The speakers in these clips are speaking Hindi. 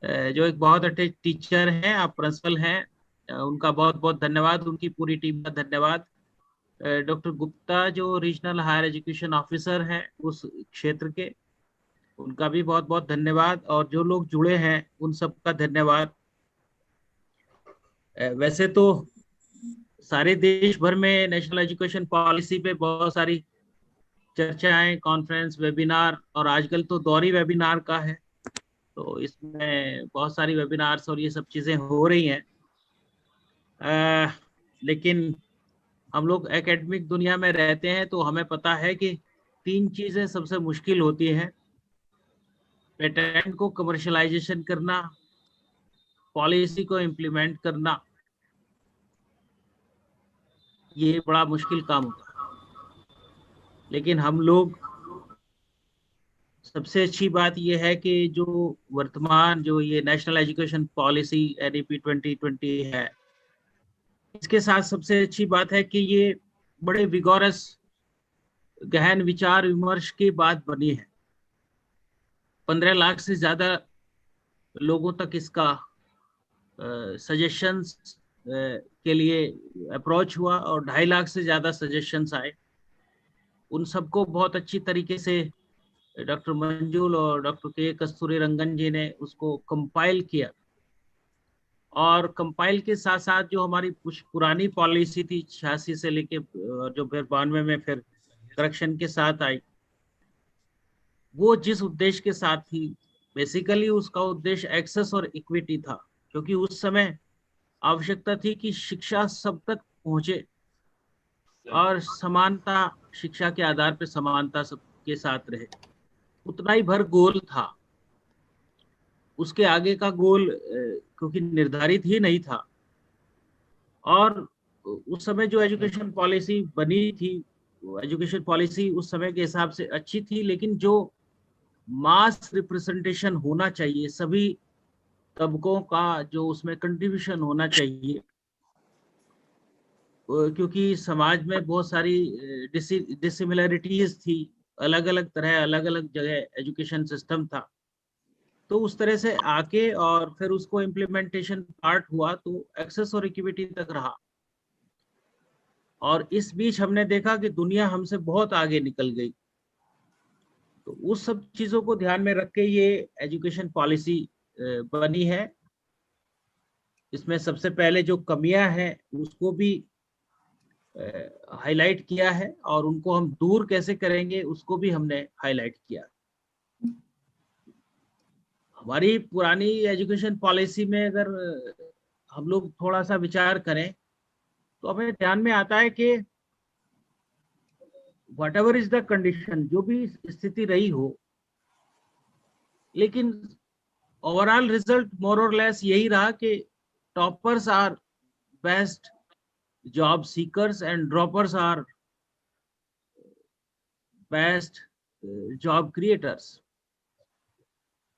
जो एक बहुत अच्छे टीचर हैं, आप प्रिंसिपल हैं, उनका बहुत बहुत धन्यवाद, उनकी पूरी टीम का धन्यवाद। डॉक्टर गुप्ता जो रीजनल हायर एजुकेशन ऑफिसर हैं उस क्षेत्र के, उनका भी बहुत बहुत धन्यवाद, और जो लोग जुड़े हैं उन सबका धन्यवाद। वैसे तो सारे देश भर में नेशनल एजुकेशन पॉलिसी पे बहुत सारी चर्चाएं, कॉन्फ्रेंस, वेबिनार, और आजकल तो दौर ही वेबिनार का है, तो इसमें बहुत सारी वेबिनार्स और ये सब चीजें हो रही हैं। लेकिन हम लोग एकेडमिक दुनिया में रहते हैं तो हमें पता है कि तीन चीजें सबसे मुश्किल होती हैं: पेटेंट को कमर्शलाइजेशन करना, पॉलिसी को इम्प्लीमेंट करना, ये बड़ा मुश्किल काम होता है। लेकिन हम लोग, सबसे अच्छी बात यह है कि जो वर्तमान जो ये नेशनल एजुकेशन पॉलिसी NEP 2020 है, इसके साथ सबसे अच्छी बात है कि ये बड़े विगोरस, गहन विचार विमर्श के बाद बनी है। 15 लाख से ज्यादा लोगों तक इसका सजेशंस के लिए अप्रोच हुआ और 2.5 लाख से ज्यादा सजेशंस आए। उन सबको बहुत अच्छी तरीके से डॉक्टर मंजुल और डॉक्टर के कस्तूरी रंगन जी ने उसको कंपाइल किया, और कंपाइल के साथ साथ जो हमारी कुछ पुरानी पॉलिसी थी 86 से लेके जो फिर 92 में फिर करेक्शन के साथ आई, वो जिस उद्देश्य के साथ थी, बेसिकली उसका उद्देश्य एक्सेस और इक्विटी था, क्योंकि उस समय आवश्यकता थी कि शिक्षा सब तक पहुंचे और समानता, शिक्षा के आधार पर समानता सबके साथ रहे। उतना ही भर गोल था, उसके आगे का गोल क्योंकि निर्धारित ही नहीं था। और उस समय जो एजुकेशन पॉलिसी बनी थी, एजुकेशन पॉलिसी उस समय के हिसाब से अच्छी थी, लेकिन जो मास रिप्रेजेंटेशन होना चाहिए, सभी तबकों का जो उसमें कंट्रीब्यूशन होना चाहिए, क्योंकि समाज में बहुत सारी डिसिमिलरिटीज थी, अलग अलग तरह, अलग अलग जगह एजुकेशन सिस्टम था, तो उस तरह से आके और फिर उसको इम्प्लीमेंटेशन पार्ट हुआ तो एक्सेस और इक्विटी तक रहा। और इस बीच हमने देखा कि दुनिया हमसे बहुत आगे निकल गई, तो उस सब चीजों को ध्यान में रख के ये एजुकेशन पॉलिसी बनी है। इसमें सबसे पहले जो कमियां हैं उसको भी हाईलाइट किया है, और उनको हम दूर कैसे करेंगे उसको भी हमने हाईलाइट किया। हमारी पुरानी एजुकेशन पॉलिसी में अगर हम लोग थोड़ा सा विचार करें तो हमें ध्यान में आता है कि what ever is the condition, जो भी स्थिति रही हो, लेकिन ओवरऑल रिजल्ट मोर और लेस यही रहा कि toppers are best job seekers and droppers are best job creators.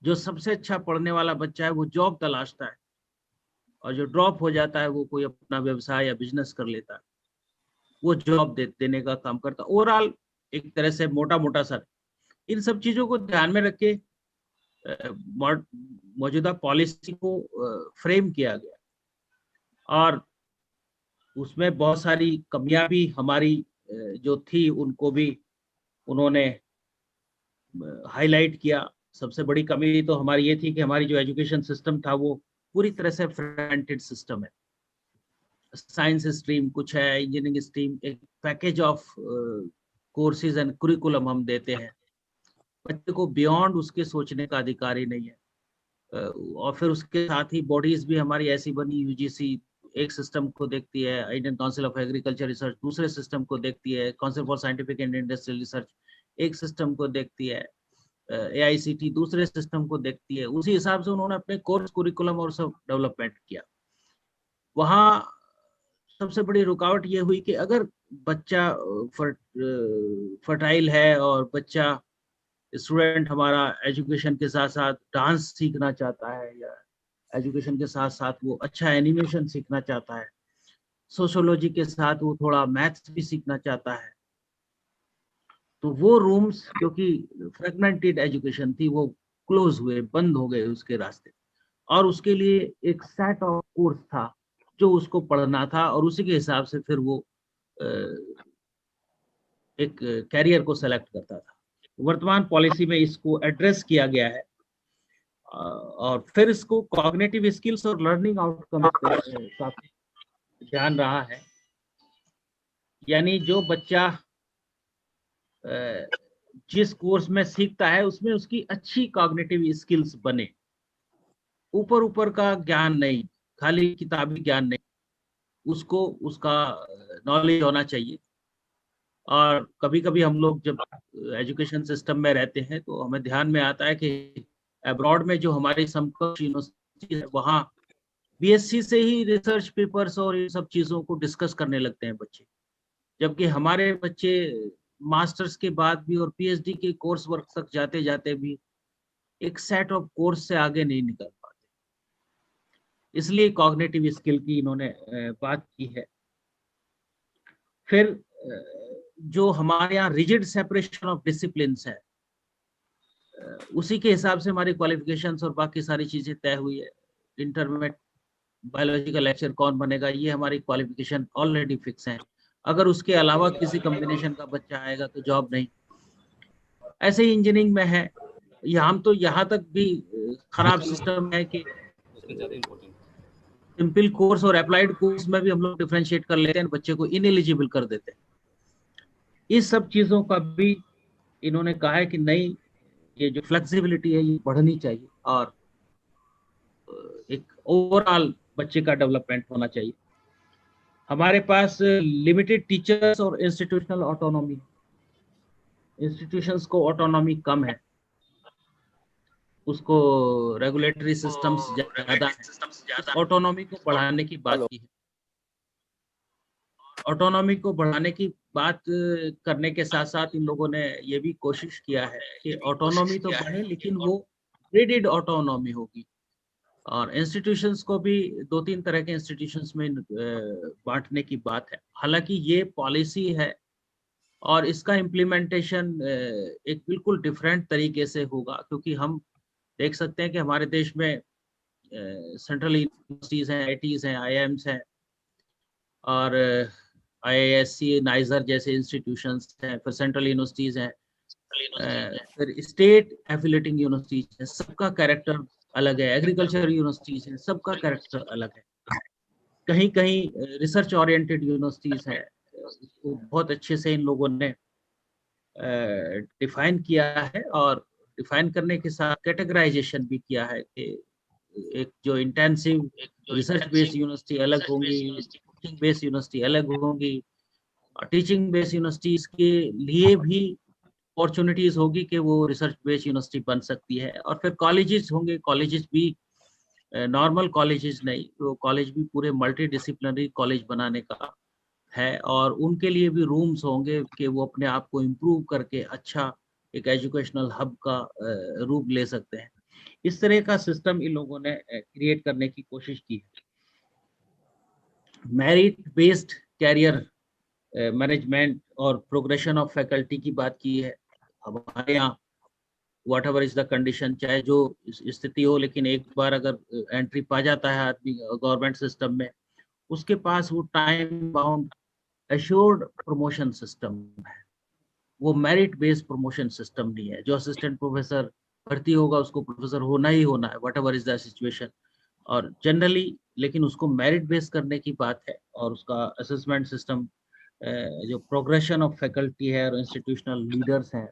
जो सबसे अच्छा पढ़ने वाला बच्चा है वो जॉब तलाशता है, और जो ड्रॉप हो जाता है वो कोई अपना व्यवसाय या बिजनेस कर लेता है, वो जॉब देने का काम करता है। ओवरऑल एक तरह से मोटा मोटा सर इन सब चीजों को ध्यान में रख के मौजूदा पॉलिसी को फ्रेम किया गया, और उसमें बहुत सारी कमियां भी हमारी जो थी उनको भी उन्होंने हाईलाइट किया। सबसे बड़ी कमी तो हमारी ये थी कि हमारी जो एजुकेशन सिस्टम था वो पूरी तरह से फ्रेगमेंटेड सिस्टम है। साइंस स्ट्रीम कुछ है, इंजीनियरिंग स्ट्रीम, एक package of courses and curriculum हम देते हैं, बच्चे को बियॉन्ड उसके सोचने का अधिकार ही नहीं है। और फिर उसके साथ ही बॉडीज भी हमारी ऐसी बनी, UGC एक सिस्टम को देखती है, Indian council of agriculture research दूसरे सिस्टम को देखती है, council for scientific and industrial research एक सिस्टम को देखती है, AICT दूसरे सिस्टम को देखती है। उसी हिसाब से उन्होंने अपने कोर्स कुरिकुलम और सब डेवलपमेंट किया। वहाँ सबसे बड़ी रुकावट ये हुई कि अगर बच्चा फर्टाइल है और बच्चा, स्टूडेंट हमारा एजुकेशन के साथ साथ डांस सीखना चाहता है, या एजुकेशन के साथ साथ वो अच्छा एनिमेशन सीखना चाहता है, सोशोलॉजी के साथ वो थोड़ा मैथ्स भी सीखना चाहता है, तो वो रूम्स, क्योंकि फ्रेगमेंटेड एजुकेशन थी, वो क्लोज हुए, बंद हो गए उसके रास्ते। और उसके लिए एक सेट ऑफ कोर्स था जो उसको पढ़ना था, और उसी के हिसाब से फिर वो एक कैरियर को सेलेक्ट करता था। वर्तमान पॉलिसी में इसको एड्रेस किया गया है, और फिर इसको कॉग्निटिव स्किल्स और लर्निंग आउटकम्स पे काफी ध्यान रहा है। यानी जो बच्चा जिस कोर्स में सीखता है उसमें उसकी अच्छी कॉग्निटिव स्किल्स बने, ऊपर ऊपर का ज्ञान नहीं, खाली किताबी ज्ञान नहीं, उसको उसका नॉलेज होना चाहिए। और कभी कभी हम लोग जब एजुकेशन सिस्टम में रहते हैं तो हमें ध्यान में आता है कि अब्रॉड में जो हमारी समकक्ष यूनिवर्सिटी है वहाँ बीएससी से ही रिसर्च पेपर्स और ये सब चीजों को डिस्कस करने लगते हैं बच्चे, जबकि हमारे बच्चे मास्टर्स के बाद भी और पीएचडी के कोर्स वर्क तक जाते जाते भी एक सेट ऑफ कोर्स से आगे नहीं निकल पाते। इसलिए कॉग्निटिव स्किल की इन्होंने बात की है। फिर जो हमारे यहाँ रिजिड सेपरेशन ऑफ डिसिप्लिन है, उसी के हिसाब से हमारी क्वालिफिकेशंस और बाकी सारी चीजें तय हुई है। इंटरमीडिएट बायोलॉजिकल लेक्चर कौन बनेगा, ये हमारी क्वालिफिकेशन ऑलरेडी फिक्स है। अगर उसके अलावा किसी कॉम्बिनेशन का बच्चा आएगा तो जॉब नहीं। ऐसे ही इंजीनियरिंग में है, हम तो यहाँ तक भी खराब सिस्टम है कि सिंपल कोर्स और अप्लाइड कोर्स में भी हम लोग डिफरेंशिएट कर लेते हैं, बच्चे को इनएलिजिबल कर देते हैं। इस सब चीजों का भी इन्होंने कहा है कि नहीं, ये जो फ्लेक्सिबिलिटी है ये बढ़नी चाहिए और एक ओवरऑल बच्चे का डेवलपमेंट होना चाहिए। हमारे पास लिमिटेड टीचर्स और इंस्टीट्यूशनल ऑटोनॉमी, इंस्टीट्यूशंस को ऑटोनॉमी कम है, उसको रेगुलेटरी सिस्टम्स ज्यादा है। ऑटोनॉमी को बढ़ाने की बात की है। ऑटोनॉमी को बढ़ाने की बात करने के साथ साथ इन लोगों ने ये भी कोशिश किया है कि ऑटोनॉमी तो बढ़े लेकिन वो ग्रेडेड ऑटोनॉमी होगी। और इंस्टीट्यूशंस को भी 2-3 तरह के इंस्टीट्यूशंस में बांटने की बात है। हालांकि ये पॉलिसी है और इसका इम्प्लीमेंटेशन एक बिल्कुल डिफरेंट तरीके से होगा, क्योंकि हम देख सकते हैं कि हमारे देश में सेंट्रल यूनिवर्सिटीज हैं, आईआईटीज हैं, आईआईएम्स हैं और आईआईएससी, नाइजर जैसे इंस्टीट्यूशंस हैं, फिर सेंट्रल यूनिवर्सिटीज हैं, फिर स्टेट एफिलेटिंग यूनिवर्सिटीज हैं, सबका कैरेक्टर अलग है। एग्रीकल्चर यूनिवर्सिटीज हैं, सबका कैरेक्टर अलग है। कहीं कहीं रिसर्च ओरिएंटेड यूनिवर्सिटीज है, उसको बहुत अच्छे से इन लोगों ने डिफाइन किया है और डिफाइन करने के साथ कैटेगराइजेशन भी किया है कि एक जो इंटेंसिव रिसर्च बेस्ड यूनिवर्सिटी अलग होंगी, टीचिंग बेस्ड यूनिवर्सिटी अलग होंगी, और टीचिंग बेस्ड यूनिवर्सिटीज के लिए भी अपॉर्चुनिटीज होगी कि वो रिसर्च बेस्ड यूनिवर्सिटी बन सकती है। और फिर कॉलेजेस होंगे, कॉलेजेस भी नॉर्मल कॉलेजेस नहीं, वो कॉलेज भी पूरे मल्टी डिसिप्लिनरी कॉलेज बनाने का है, और उनके लिए भी रूम्स होंगे कि वो अपने आप को इम्प्रूव करके अच्छा एक एजुकेशनल हब का रूप ले सकते हैं। इस तरह का सिस्टम इन लोगों ने क्रिएट करने की कोशिश की है। मेरिट बेस्ड कैरियर मैनेजमेंट और प्रोग्रेशन ऑफ फैकल्टी की बात की है। हमारे यहाँ what ever is the condition, चाहे जो स्थिति हो, लेकिन एक बार अगर एंट्री पा जाता है आदमी गवर्नमेंट सिस्टम में, उसके पास वो time bound assured promotion system है। वो मेरिट बेस्ड प्रमोशन सिस्टम नहीं है। जो असिस्टेंट प्रोफेसर भर्ती होगा उसको प्रोफेसर होना ही होना है, what ever is the situation. और जनरली लेकिन उसको मेरिट बेस्ड करने की बात है, और उसका असेसमेंट सिस्टम, जो प्रोग्रेशन ऑफ फैकल्टी है और इंस्टीट्यूशनल लीडर्स हैं,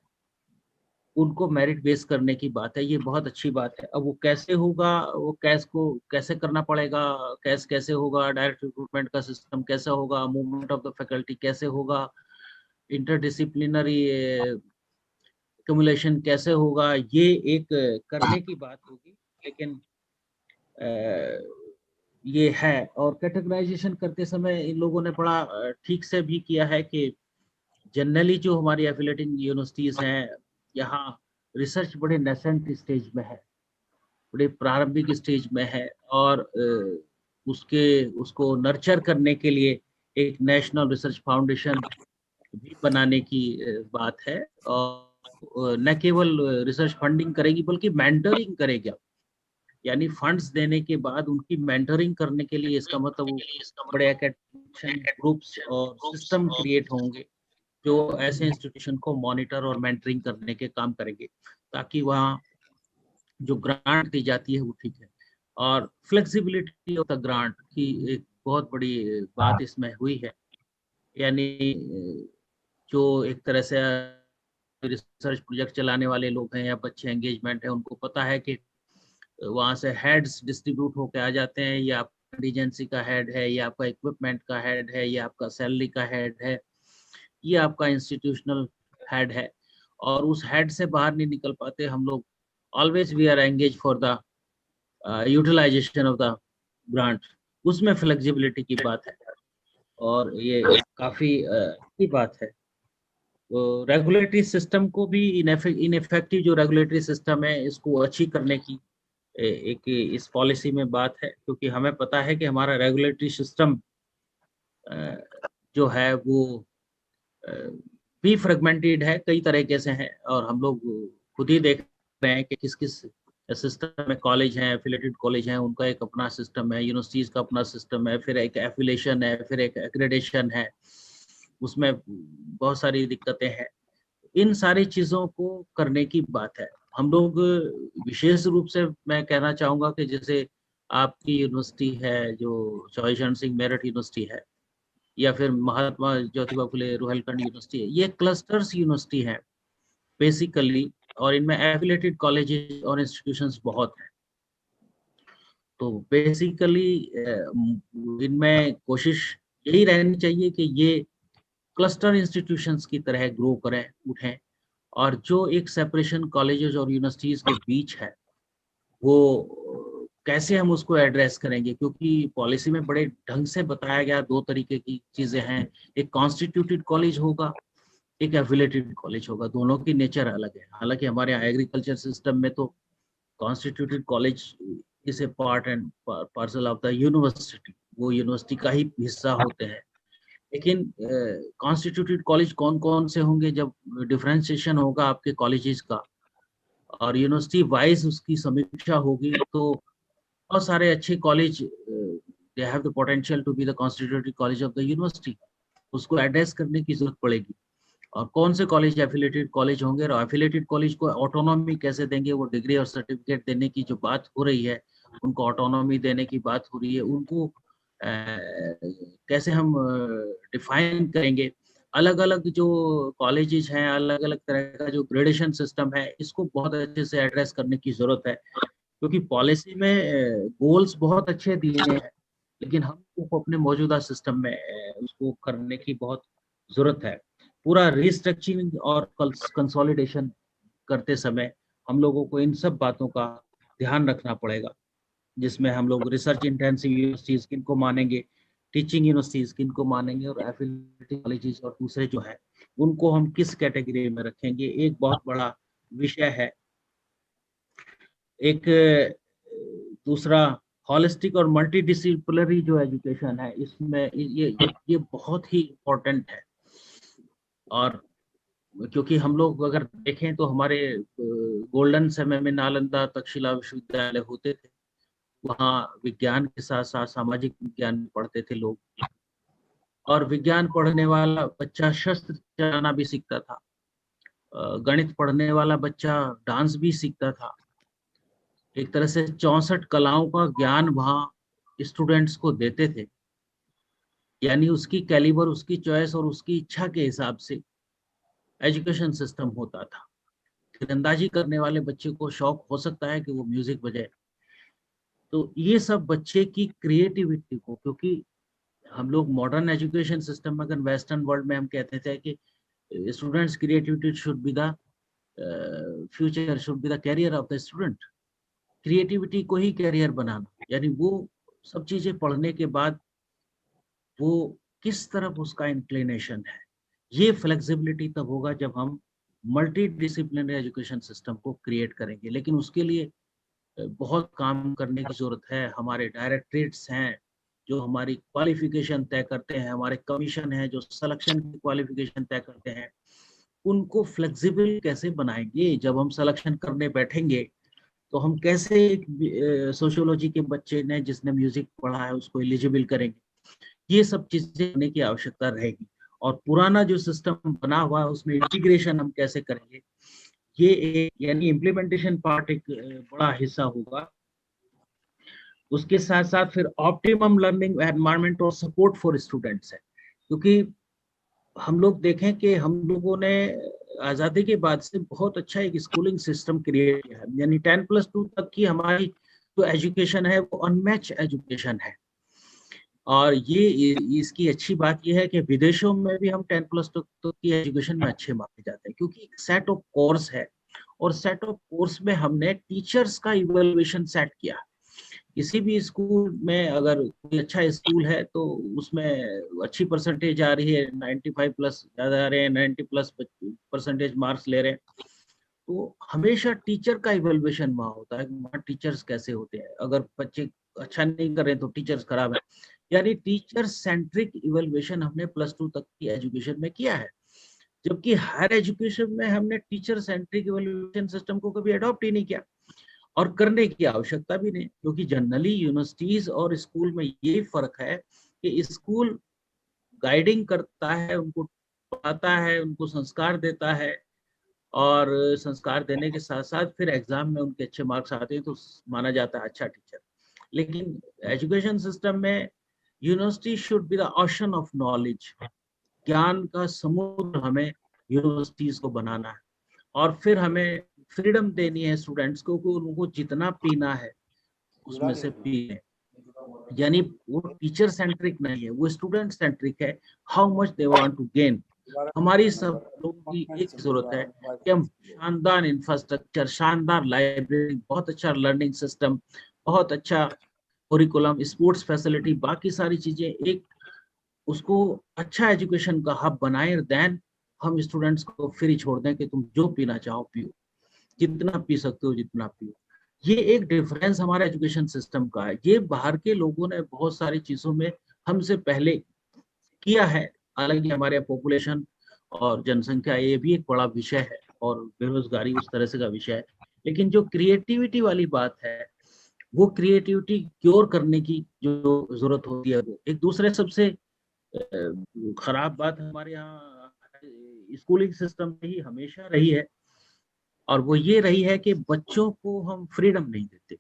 उनको मेरिट बेस करने की बात है। ये बहुत अच्छी बात है। अब वो कैसे होगा, वो कैसे करना पड़ेगा, कैसे होगा, डायरेक्ट रिक्रूटमेंट का सिस्टम कैसा होगा, मूवमेंट ऑफ द फैकल्टी कैसे होगा, इंटरडिसिप्लिनरी एक्युमुलेशन कैसे होगा, ये एक करने की बात होगी। लेकिन ये है। और कैटेगराइजेशन करते समय इन लोगों ने बड़ा ठीक से भी किया है कि जनरली जो हमारी एफिलेटिंग यूनिवर्सिटीज हैं, यहाँ रिसर्च बड़े नेसेंट स्टेज में है, बड़े प्रारंभिक स्टेज में है, और उसको नर्चर करने के लिए एक नेशनल रिसर्च फाउंडेशन भी बनाने की बात है। और न केवल रिसर्च फंडिंग करेगी बल्कि मेंटरिंग करेगा। यानी फंड्स देने के बाद उनकी मेंटरिंग करने के लिए, इसका मतलब वो बड़े एकेडमिक ग्रुप्स और सिस्टम क्रिएट होंगे जो ऐसे इंस्टीट्यूशन को मॉनिटर और मेंटरिंग करने के काम करेंगे, ताकि वहाँ जो ग्रांट दी जाती है वो ठीक है। और फ्लेक्सिबिलिटी ऑफ द ग्रांट की एक बहुत बड़ी बात इसमें हुई है, यानी जो एक तरह से रिसर्च प्रोजेक्ट चलाने वाले लोग हैं या बच्चे एंगेजमेंट है, उनको पता है कि वहाँ से हेड्स डिस्ट्रीब्यूट होकर आ जाते हैं, ये आपका कंटीजेंसी का हेड है, ये आपका इक्विपमेंट का हेड है, ये आपका सैलरी का हेड है, ये आपका इंस्टीट्यूशनल हेड है, और उस हेड से बाहर नहीं निकल पाते हम लोग। Always we are engage for the utilisation of the grant, उसमें फ्लेक्सिबिलिटी की बात है, और ये काफी अच्छी बात है। तो रेगुलेटरी सिस्टम को भी इनफेक्टिव जो रेगुलेटरी सिस्टम है इसको अच्छी करने की एक इस पॉलिसी में बात है, क्योंकि हमें पता है कि हमारा रेगुलेटरी सिस्टम जो है वो भी फ्रेगमेंटेड है, कई तरीके से है, और हम लोग खुद ही देख रहे हैं कि किस किस सिस्टम में कॉलेज हैं, एफिलेटेड कॉलेज हैं, उनका एक अपना सिस्टम है, यूनिवर्सिटीज का अपना सिस्टम है, फिर एक एफिलेशन है, फिर एक एक्रेडिटेशन है, उसमें बहुत सारी दिक्कतें हैं। इन सारी चीज़ों को करने की बात है। हम लोग विशेष रूप से मैं कहना चाहूँगा कि जैसे आपकी यूनिवर्सिटी है जो चौधरी चरण सिंह मेरठ यूनिवर्सिटी है, या फिर महात्मा ज्योतिबा फुले रोहिलखंड यूनिवर्सिटी है, ये क्लस्टर्स यूनिवर्सिटी है बेसिकली, और इनमें एफिलेटेड कॉलेजेस और इंस्टीट्यूशंस बहुत हैं। तो बेसिकली इनमें कोशिश यही रहनी चाहिए कि ये क्लस्टर इंस्टीट्यूशंस की तरह ग्रो करें, उठें, और जो एक सेपरेशन कॉलेजेस और यूनिवर्सिटीज के बीच है वो कैसे हम उसको एड्रेस करेंगे, क्योंकि पॉलिसी में बड़े ढंग से बताया गया दो तरीके की चीजें हैं, एक कॉन्स्टिट्यूटेड कॉलेज होगा, एक एफिलेटेड कॉलेज होगा, दोनों की नेचर अलग है। हालांकि हमारे यहाँ एग्रीकल्चर सिस्टम में तो constituted college is a part and parcel of the university, वो यूनिवर्सिटी का ही हिस्सा होते हैं। लेकिन कॉन्स्टिट्यूटेड कॉलेज कौन कौन से होंगे, जब डिफरेंशिएशन होगा आपके कॉलेजेस का और यूनिवर्सिटी वाइज उसकी समीक्षा होगी, तो बहुत सारे अच्छे college they have the potential to be the constituted college of the university, उसको एड्रेस करने की जरूरत पड़ेगी। और कौन से कॉलेज एफिलेटेड कॉलेज होंगे, और एफिलेटेड कॉलेज को ऑटोनॉमी कैसे देंगे, वो डिग्री और सर्टिफिकेट देने की जो बात हो रही है, उनको ऑटोनॉमी देने की बात हो रही है, उनको कैसे हम डिफाइन करेंगे। अलग अलग जो कॉलेजेस हैं, अलग अलग तरह का जो ग्रेडेशन सिस्टम है, इसको बहुत अच्छे से एड्रेस करने की जरूरत है, क्योंकि पॉलिसी में गोल्स बहुत अच्छे दिए हैं, लेकिन हमको अपने मौजूदा सिस्टम में उसको करने की बहुत जरूरत है। पूरा रिस्ट्रक्चरिंग और कंसोलिडेशन करते समय हम लोगों को इन सब बातों का ध्यान रखना पड़ेगा, जिसमें हम लोग रिसर्च इंटेंसिव यूनिवर्सिटीज किनको मानेंगे, टीचिंग यूनिवर्सिटीज किनको मानेंगे, और एफिलिएटेड कॉलेजेस और दूसरे जो है उनको हम किस कैटेगरी में रखेंगे, एक बहुत बड़ा विषय है। एक दूसरा हॉलिस्टिक और मल्टीडिसिप्लिनरी जो एजुकेशन है, इसमें ये बहुत ही इम्पोर्टेंट है। और क्योंकि हम लोग अगर देखें तो हमारे गोल्डन समय में नालंदा तक्षशिला विश्वविद्यालय होते थे, वहाँ विज्ञान के साथ साथ सामाजिक विज्ञान पढ़ते थे लोग, और विज्ञान पढ़ने वाला बच्चा शस्त्र चलाना भी सीखता था, गणित पढ़ने वाला बच्चा डांस भी सीखता था। एक तरह से 64 कलाओं का ज्ञान वहाँ स्टूडेंट्स को देते थे, यानी उसकी कैलिबर, उसकी चॉइस और उसकी इच्छा के हिसाब से एजुकेशन सिस्टम होता था। तीरंदाजी करने वाले बच्चे को शौक हो सकता है कि वो म्यूजिक बजाए। तो ये सब बच्चे की क्रिएटिविटी को, क्योंकि हम लोग मॉडर्न एजुकेशन सिस्टम में, अगर वेस्टर्न वर्ल्ड में हम कहते थे कि students creativity should be the future, should be the carrier of the student, creativity को ही कैरियर बनाना, यानी वो सब चीजें पढ़ने के बाद वो किस तरफ उसका इंक्लिनेशन है। ये फ्लेक्सिबिलिटी तब होगा जब हम मल्टी डिसिप्लिनरी एजुकेशन सिस्टम को क्रिएट करेंगे, लेकिन उसके लिए बहुत काम करने की जरूरत है। हमारे डायरेक्टरेट्स हैं जो हमारी क्वालिफिकेशन तय करते हैं, हमारे कमीशन है जो सिलेक्शन की क्वालिफिकेशन तय करते हैं, उनको फ्लेक्सिबल कैसे बनाएंगे। जब हम सिलेक्शन करने बैठेंगे तो हम कैसे एक सोशियोलॉजी के बच्चे ने जिसने म्यूजिक पढ़ा है उसको एलिजिबल करेंगे, ये सब चीजें करने की आवश्यकता रहेगी। और पुराना जो सिस्टम बना हुआ है उसमें इंटीग्रेशन हम कैसे करेंगे, ये एक यानी इम्प्लीमेंटेशन पार्ट एक बड़ा हिस्सा होगा। उसके साथ साथ फिर ऑप्टिमम लर्निंग एनवायरनमेंट और सपोर्ट फॉर स्टूडेंट्स है, क्योंकि हम लोग देखें कि हम लोगों ने आज़ादी के बाद से बहुत अच्छा एक स्कूलिंग सिस्टम क्रिएट किया है, यानी 10+2 तक की हमारी जो एजुकेशन है वो अनमैच एजुकेशन है। और ये इसकी अच्छी बात यह है कि विदेशों में भी हम 10+2 तक की एजुकेशन में अच्छे माने जाते हैं, क्योंकि एक सेट ऑफ कोर्स है और सेट ऑफ कोर्स में हमने टीचर्स का इवैल्यूएशन सेट किया। किसी भी स्कूल में अगर कोई अच्छा स्कूल है तो उसमें अच्छी परसेंटेज आ रही है, 95 प्लस ज्यादा आ रहे हैं, 90 प्लस परसेंटेज मार्क्स ले रहे हैं, तो हमेशा टीचर का इवैल्यूएशन वहाँ होता है, वहाँ टीचर्स कैसे होते हैं, अगर बच्चे अच्छा नहीं कर रहे तो टीचर्स खराब है। यानी टीचर सेंट्रिक इवैल्यूएशन हमने +2 तक की एजुकेशन में किया है, जबकि हायर एजुकेशन में हमने टीचर सेंट्रिक इवैल्यूएशन सिस्टम को कभी अडॉप्ट ही नहीं किया और करने की आवश्यकता भी नहीं, क्योंकि जनरली यूनिवर्सिटीज और स्कूल में यही फर्क है कि स्कूल गाइडिंग करता है, उनको पढ़ाता है, उनको संस्कार देता है, और संस्कार देने के साथ साथ फिर एग्जाम में उनके अच्छे मार्क्स आते हैं तो माना जाता है अच्छा टीचर। लेकिन एजुकेशन सिस्टम में university should be the ocean of knowledge, ज्ञान का समुद्र हमें यूनिवर्सिटीज को बनाना है, और फिर हमें फ्रीडम देनी है स्टूडेंट्स को कि उनको जितना पीना है उसमें से पी लें। यानी वो टीचर सेंट्रिक नहीं है, वो स्टूडेंट सेंट्रिक है, how much they want to gain. हमारी सब लोगों की एक जरूरत है कि हम शानदार इंफ्रास्ट्रक्चर, शानदार लाइब्रेरी, बहुत अच्छा लर्निंग सिस्टम, बहुत अच्छा कुरिकुलम, स्पोर्ट्स फैसिलिटी, बाकी सारी चीजें एक उसको अच्छा एजुकेशन का हब बनाए, देन हम स्टूडेंट्स को फ्री छोड़ दें कि तुम जो पीना चाहो पियो, जितना पी सकते हो जितना पियो। ये एक डिफरेंस हमारे एजुकेशन सिस्टम का है। ये बाहर के लोगों ने बहुत सारी चीजों में हमसे पहले किया है, हालांकि हमारे पॉपुलेशन और जनसंख्या ये भी एक बड़ा विषय है और बेरोजगारी उस तरह से का विषय है, लेकिन जो क्रिएटिविटी वाली बात है, वो क्रिएटिविटी क्योर करने की जो जरूरत होती है, वो एक दूसरे सबसे खराब बात हमारे यहाँ स्कूलिंग सिस्टम में ही हमेशा रही है, और वो ये रही है कि बच्चों को हम फ्रीडम नहीं देते।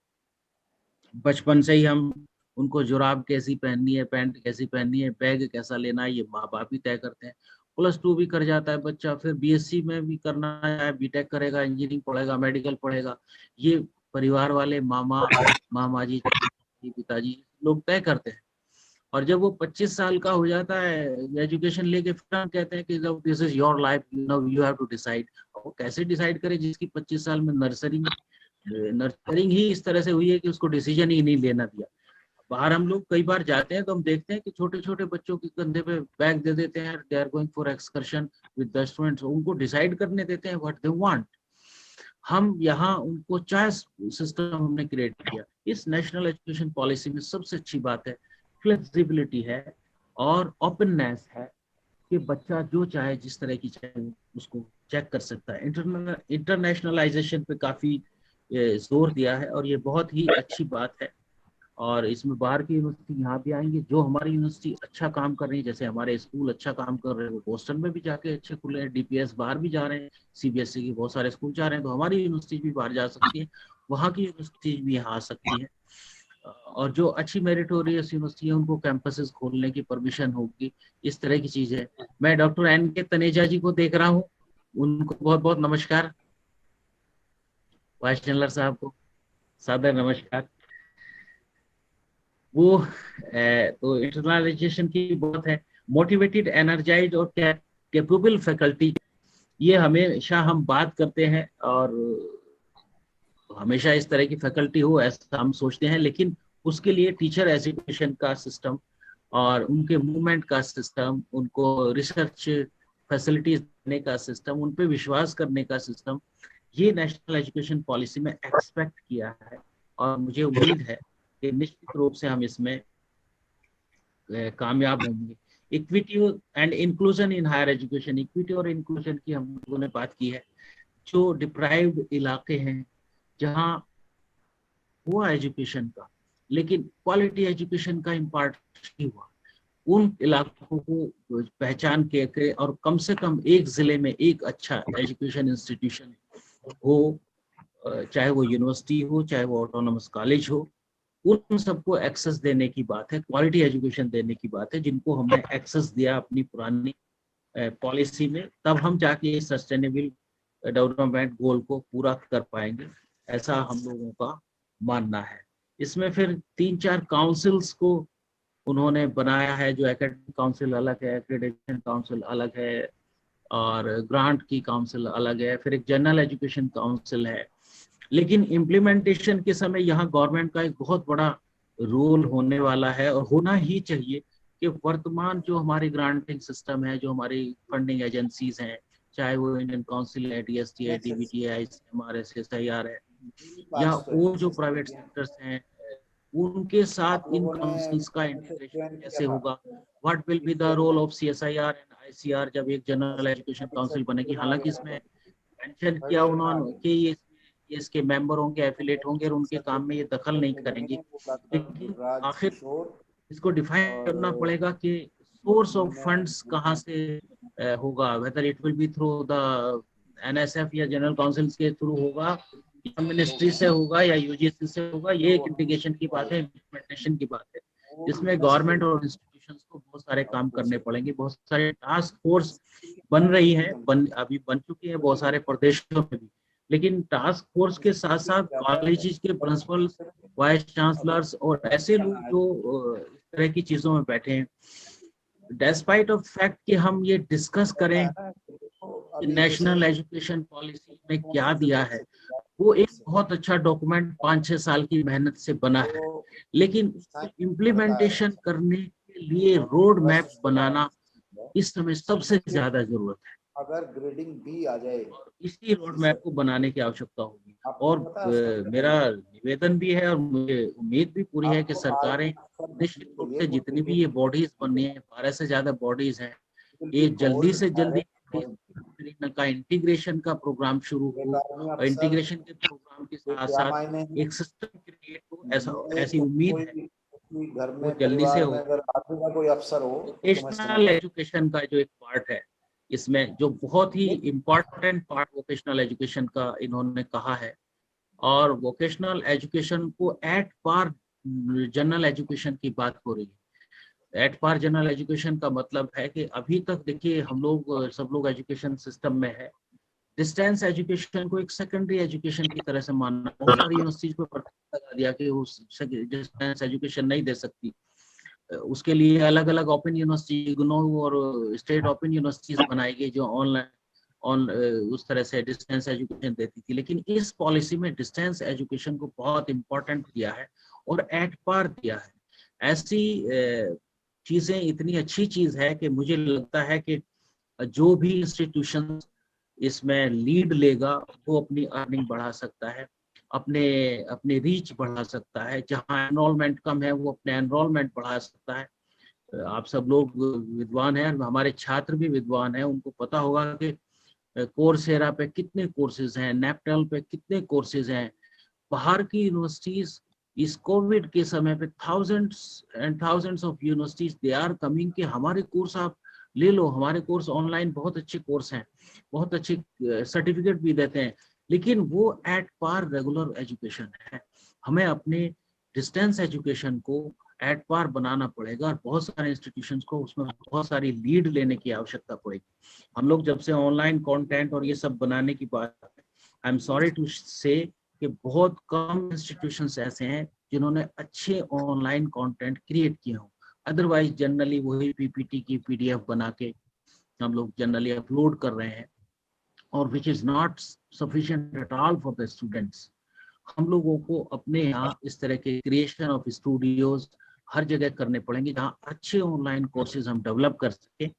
बचपन से ही हम उनको जुराब कैसी पहननी है, पैंट कैसी पहननी है, बैग कैसा लेना है, ये माँ बाप ही तय करते हैं। +2 भी कर जाता है बच्चा, फिर बीएससी में भी करना है, बीटेक करेगा, इंजीनियरिंग पढ़ेगा, मेडिकल पढ़ेगा, ये परिवार वाले मामा मामा जी पिताजी लोग तय करते हैं। और जब वो 25 साल का हो जाता है एजुकेशन लेके, फिर हम कहते हैं कि जब this is your life, now you have to decide. वो कैसे डिसाइड करे जिसकी 25 साल में नर्सरिंग ही इस तरह से हुई है कि उसको डिसीजन ही नहीं लेना दिया। बाहर हम लोग कई बार जाते हैं तो हम देखते हैं कि छोटे छोटे बच्चों के कंधे पे बैग दे देते हैं, they are going for excursion with the students, उनको डिसाइड करने देते हैं व्हाट दे वांट। हम यहाँ उनको चॉइस सिस्टम हमने क्रिएट किया। इस नेशनल एजुकेशन पॉलिसी में सबसे अच्छी बात है फ्लेक्सिबिलिटी है और ओपननेस है, कि बच्चा जो चाहे जिस तरह की चाहे उसको चेक कर सकता है। इंटरनेशनलाइजेशन पे काफी जोर दिया है और ये बहुत ही अच्छी बात है। और इसमें बाहर की यूनिवर्सिटी यहाँ भी आएंगे, जो हमारी यूनिवर्सिटी अच्छा काम कर रही है, जैसे हमारे स्कूल अच्छा काम कर रहे हैं, वो बोस्टन में भी जाके अच्छे खुले हैं, डीपीएस बाहर भी जा रहे हैं, सीबीएसई के बहुत सारे स्कूल जा रहे हैं, तो हमारी यूनिवर्सिटी भी बाहर जा सकती है, वहाँ की यूनिवर्सिटी भी यहाँ आ सकती है। और जो अच्छी मेरिटोरियस यूनिवर्सिटी है उनको कैंपसेस खोलने की परमिशन होगी, इस तरह की चीज है। मैं डॉक्टर एन के तनेजा जी को देख रहा हूँ, उनको बहुत बहुत नमस्कार, वाइस चांसलर साहब को सादर नमस्कार। वो तो इंटरनलाइजेशन की बात है, मोटिवेटेड, एनर्जाइज और कैपेबल फैकल्टी, ये हमेशा हम बात करते हैं और हमेशा इस तरह की फैकल्टी हो ऐसा हम सोचते हैं, लेकिन उसके लिए टीचर एजुकेशन का सिस्टम और उनके मूवमेंट का सिस्टम, उनको रिसर्च फैसिलिटीज देने का सिस्टम, उन पे विश्वास करने का सिस्टम, ये नेशनल एजुकेशन पॉलिसी में एक्सपेक्ट किया है। और मुझे उम्मीद है कि निश्चित रूप से हम इसमें कामयाब होंगे। Equity and inclusion in higher education, equity और इंक्लूजन की हम लोगों ने बात की है। जो डिप्राइव्ड इलाके हैं, जहाँ हुआ एजुकेशन का, लेकिन क्वालिटी एजुकेशन का इम्पार्ट नहीं हुआ। उन इलाकों को पहचान के और कम से कम एक जिले में एक अच्छा एजुकेशन इंस्टीट्यूशन हो, चाहे वो यूनिवर्सिटी हो, चाहे वो ऑटोनोमस कॉलेज हो, उन सबको एक्सेस देने की बात है, क्वालिटी एजुकेशन देने की बात है, जिनको हमने एक्सेस दिया अपनी पुरानी पॉलिसी में, तब हम जाके सस्टेनेबल डेवलपमेंट गोल को पूरा कर पाएंगे, ऐसा हम लोगों का मानना है। इसमें फिर 3-4 काउंसिल्स को उन्होंने बनाया है, जो एकेडमिक काउंसिल अलग है, एक्रेडिटेशन काउंसिल अलग है, और ग्रांट की काउंसिल अलग है, फिर एक जनरल एजुकेशन काउंसिल है। लेकिन इम्प्लीमेंटेशन के समय यहाँ गवर्नमेंट का एक बहुत बड़ा रोल होने वाला है, और होना ही चाहिए, कि वर्तमान जो हमारी ग्रांटिंग सिस्टम है, जो हमारी फंडिंग एजेंसीज हैं, चाहे वो इंडियन काउंसिल है, DST है, DBT है, ICMR है, CSIR है, या वो जो प्राइवेट सेक्टर्स हैं, उनके साथ इन काउंसिल्स का इंटीग्रेशन कैसे होगा, what will be the role of CSIR and ICR जब एक जनरल एजुकेशन काउंसिल बनेगी। हालांकि इसमें मेंशन किया उन्होंने कि ये इसके मेंबर होंगे, एफिलेट होंगे, और उनके काम में ये दखल नहीं करेंगे, लेकिन आखिर इसको डिफाइन करना पड़ेगा कि सोर्स ऑफ फंड्स कहाँ से होगा, whether it will be through the NSF या जनरल काउंसिल्स के थ्रू होगा, या मिनिस्ट्री से होगा, या UGC से होगा। ये एक इंटीग्रेशन की बात है, इम्प्लीमेंटेशन की बात है, जिसमें गवर्नमेंट और इंस्टीट्यूशंस को बहुत सारे काम करने पड़ेंगे। बहुत सारे टास्क फोर्स बन रही है, अभी बन चुकी है बहुत सारे प्रदेशों में भी, लेकिन टास्क फोर्स के साथ साथ कॉलेजेस के प्रिंसिपल, वाइस चांसलर्स और ऐसे लोग जो इस तरह की चीजों में बैठे हैं, डेस्पाइट ऑफ फैक्ट कि हम ये डिस्कस करें कि नेशनल एजुकेशन पॉलिसी में क्या दिया है, वो एक बहुत अच्छा डॉक्यूमेंट 5-6 साल की मेहनत से बना है, लेकिन इम्प्लीमेंटेशन करने के लिए रोड मैप बनाना इस समय सबसे ज्यादा जरूरत है। अगर ग्रेडिंग B आ जाए, इसी रोड मैप को बनाने की आवश्यकता होगी, और मेरा निवेदन भी है और मुझे उम्मीद भी पूरी है कि सरकारें निश्चित रूप से जितनी भी ये बॉडीज बननी है, 12 से ज्यादा बॉडीज हैं, ये जल्दी से जल्दी का इंटीग्रेशन का प्रोग्राम शुरू हो, और इंटीग्रेशन के प्रोग्राम के साथ साथ एक सिस्टम क्रिएट हो, ऐसी उम्मीद है घर में वो जल्दी से हो। अगर आदमी का कोई अफसर हो, वोकेशनल एजुकेशन का जो एक पार्ट है, इसमें जो बहुत ही इम्पोर्टेंट पार्ट वोकेशनल एजुकेशन का इन्होंने कहा है, और वोकेशनल एजुकेशन को एट पार जनरल एजुकेशन की बात हो रही है। एट पार जनरल एजुकेशन का मतलब है कि अभी तक देखिए हम लोग सब लोग एजुकेशन सिस्टम में है, डिस्टेंस एजुकेशन को एक सेकेंडरी एजुकेशन की तरह से मानना। बहुत सारी यूनिवर्सिटीज को प्रतिबंध लगा दिया कि उस डिस्टेंस एजुकेशन नहीं दे सकती, उसके लिए अलग अलग ओपन यूनिवर्सिटी, इग्नू और स्टेट ओपन यूनिवर्सिटीज बनाई गई जो ऑनलाइन उस तरह से डिस्टेंस एजुकेशन देती थी। लेकिन इस पॉलिसी में डिस्टेंस एजुकेशन को बहुत इंपॉर्टेंट दिया है और एट पार दिया है। ऐसी चीजें इतनी अच्छी चीज है कि मुझे लगता है कि जो भी इंस्टीट्यूशन इसमें लीड लेगा वो अपनी अर्निंग बढ़ा सकता है, अपने रीच बढ़ा सकता है, जहां एनरोलमेंट कम है वो अपने एनरोलमेंट बढ़ा सकता है। आप सब लोग विद्वान हैं, हमारे छात्र भी विद्वान हैं, उनको पता होगा कि कोर्सेरा पे कितने कोर्सेज हैं, नेपटल पे कितने कोर्सेज हैं। बाहर की यूनिवर्सिटीज इस कोविड के समय पे thousands and thousands of universities they are coming कि हमारे कोर्स आप ले लो, हमारे कोर्स ऑनलाइन बहुत अच्छे कोर्स हैं, बहुत अच्छे सर्टिफिकेट भी देते हैं, लेकिन वो एट पार रेगुलर एजुकेशन है। हमें अपने डिस्टेंस एजुकेशन को एट पार बनाना पड़ेगा, और बहुत सारे इंस्टीट्यूशंस को उसमें बहुत सारी लीड लेने की आवश्यकता पड़ेगी। हम लोग जब से ऑनलाइन कंटेंट और ये सब बनाने की बात, आई एम सॉरी टू से कि बहुत कम इंस्टीट्यूशंस ऐसे हैं जिन्होंने अच्छे ऑनलाइन कंटेंट क्रिएट किए हों। अदरवाइज जनरली वही PPT की PDF बना के हम लोग जनरली अपलोड कर रहे हैं, और which is not sufficient at all for the students. हम लोगों को अपने यहाँ इस तरह के क्रिएशन ऑफ स्टूडियोज हर जगह करने पड़ेंगे जहाँ अच्छे ऑनलाइन कोर्सेज हम डेवलप कर सके।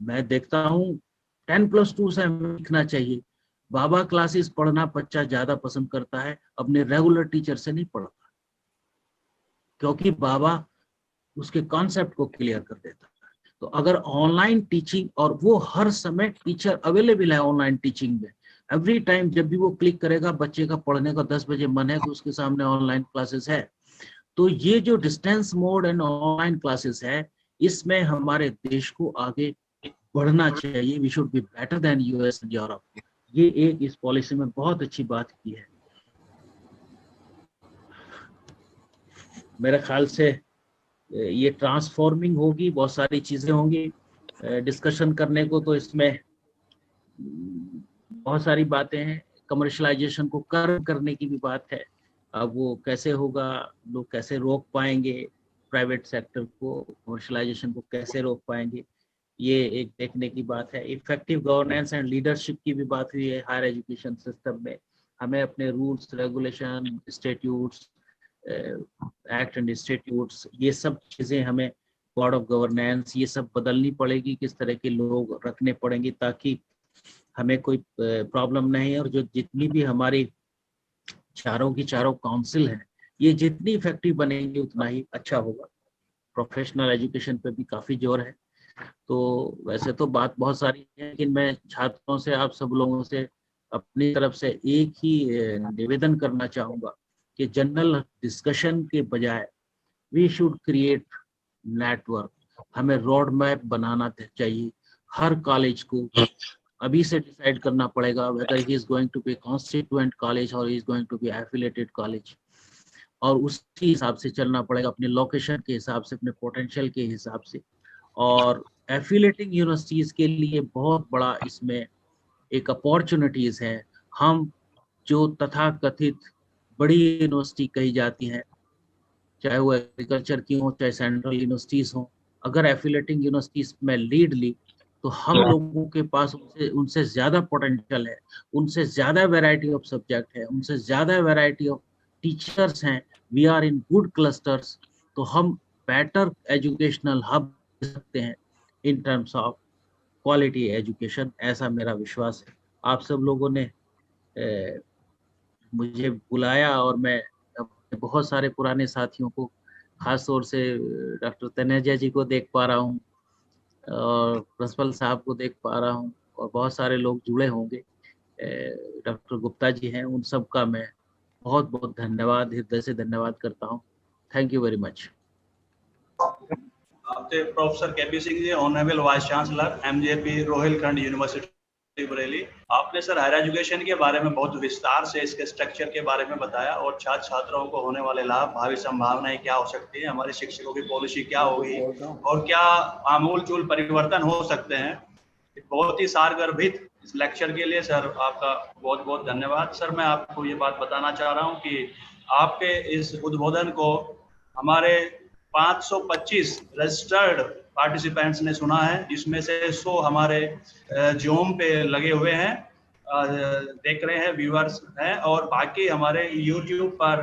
मैं देखता हूँ 10+2 से हमें सीखना चाहिए। बाबा क्लासेस पढ़ना बच्चा ज्यादा पसंद करता है, अपने रेगुलर टीचर से नहीं पढ़ता, क्योंकि बाबा उसके कॉन्सेप्ट को क्लियर कर देता है। तो अगर ऑनलाइन टीचिंग, और वो हर समय टीचर अवेलेबल है ऑनलाइन टीचिंग में, एवरी टाइम जब भी वो क्लिक करेगा, बच्चे का पढ़ने का 10 बजे मन है तो उसके सामने ऑनलाइन क्लासेस है। तो ये जो distance mode and online classes है, इसमें हमारे देश को आगे बढ़ना चाहिए। We should be better than US and Europe. ये एक इस पॉलिसी में बहुत अच्छी बात की है। मेरे ख्याल से ये ट्रांसफॉर्मिंग होगी, बहुत सारी चीजें होंगी डिस्कशन करने को। तो इसमें बहुत सारी बातें हैं। कमर्शलाइजेशन को करने की भी बात है। अब वो कैसे होगा, लोग कैसे रोक पाएंगे, प्राइवेट सेक्टर को कमर्शलाइजेशन को कैसे रोक पाएंगे, ये एक देखने की बात है। इफेक्टिव गवर्नेंस एंड लीडरशिप की भी बात हुई है हायर एजुकेशन सिस्टम में। हमें अपने rules, regulation, statutes, act and institutes, ये सब चीजें हमें, बोर्ड ऑफ गवर्नेंस, ये सब बदलनी पड़ेगी। किस तरह के लोग रखने पड़ेंगे ताकि हमें कोई प्रॉब्लम नहीं है। और जो जितनी भी हमारी चारों की चारों काउंसिल है, ये जितनी इफेक्टिव बनेंगी उतना ही अच्छा होगा। प्रोफेशनल एजुकेशन पे भी काफी जोर है। तो वैसे तो बात बहुत सारी है, लेकिन मैं छात्रों से, आप सब लोगों से अपनी तरफ से एक ही निवेदन करना चाहूंगा कि जनरल डिस्कशन के बजाय वी शुड क्रिएट नेटवर्क। हमें रोड मैप बनाना चाहिए। हर कॉलेज को अभी से डिसाइड करना पड़ेगा whether he is going to be constituent college or he is going to be affiliated college, और उसी हिसाब से चलना पड़ेगा, अपने लोकेशन के हिसाब से, अपने पोटेंशियल के हिसाब से। और एफिलेटिंग यूनिवर्सिटीज के लिए बहुत बड़ा इसमें एक अपॉर्चुनिटीज है। हम जो तथाकथित बड़ी यूनिवर्सिटी कही जाती हैं, चाहे वो एग्रीकल्चर की हो, चाहे सेंट्रल यूनिवर्सिटीज हो, अगर एफिलेटिंग यूनिवर्सिटीज में लीड ली तो हम लोगों के पास उनसे ज्यादा पोटेंशियल है, उनसे ज्यादा वैरायटी ऑफ सब्जेक्ट है, उनसे ज्यादा वैरायटी ऑफ टीचर्स हैं। We are in good clusters. तो हम बेटर एजुकेशनल हब सकते हैं in terms of quality education, ऐसा मेरा विश्वास है। आप सब लोगों ने मुझे बुलाया और मैं अपने बहुत सारे पुराने साथियों को, खास तौर से डॉक्टर तनेजा जी को देख पा रहा हूँ और प्रिंसिपल साहब को देख पा रहा हूँ, और बहुत सारे लोग जुड़े होंगे। डॉक्टर गुप्ता जी हैं, उन सब का मैं बहुत बहुत धन्यवाद, हृदय से धन्यवाद करता हूँ। Thank you very much. आपके professor KP Singh ji, honourable vice chancellor MJP Rohilkhand university Bareilly. आपने सर हायर एजुकेशन के बारे में बहुत विस्तार से इसके स्ट्रक्चर के बारे में बताया और छात्र छात्राओं को होने वाले लाभ, भावी संभावनाएं क्या हो सकती है, हमारे शिक्षकों की पॉलिसी क्या होगी और क्या आमूल चूल परिवर्तन हो सकते हैं। बहुत ही सारगर्भित इस लेक्चर के लिए सर आपका बहुत बहुत धन्यवाद। सर मैं आपको ये बात बताना चाह रहा हूँ कि आपके इस उद्बोधन को हमारे 525 रजिस्टर्ड पार्टिसिपेंट्स ने सुना है, जिसमें से 100 हमारे जूम पे लगे हुए हैं, देख रहे हैं, व्यूअर्स हैं, और बाकी हमारे यूट्यूब पर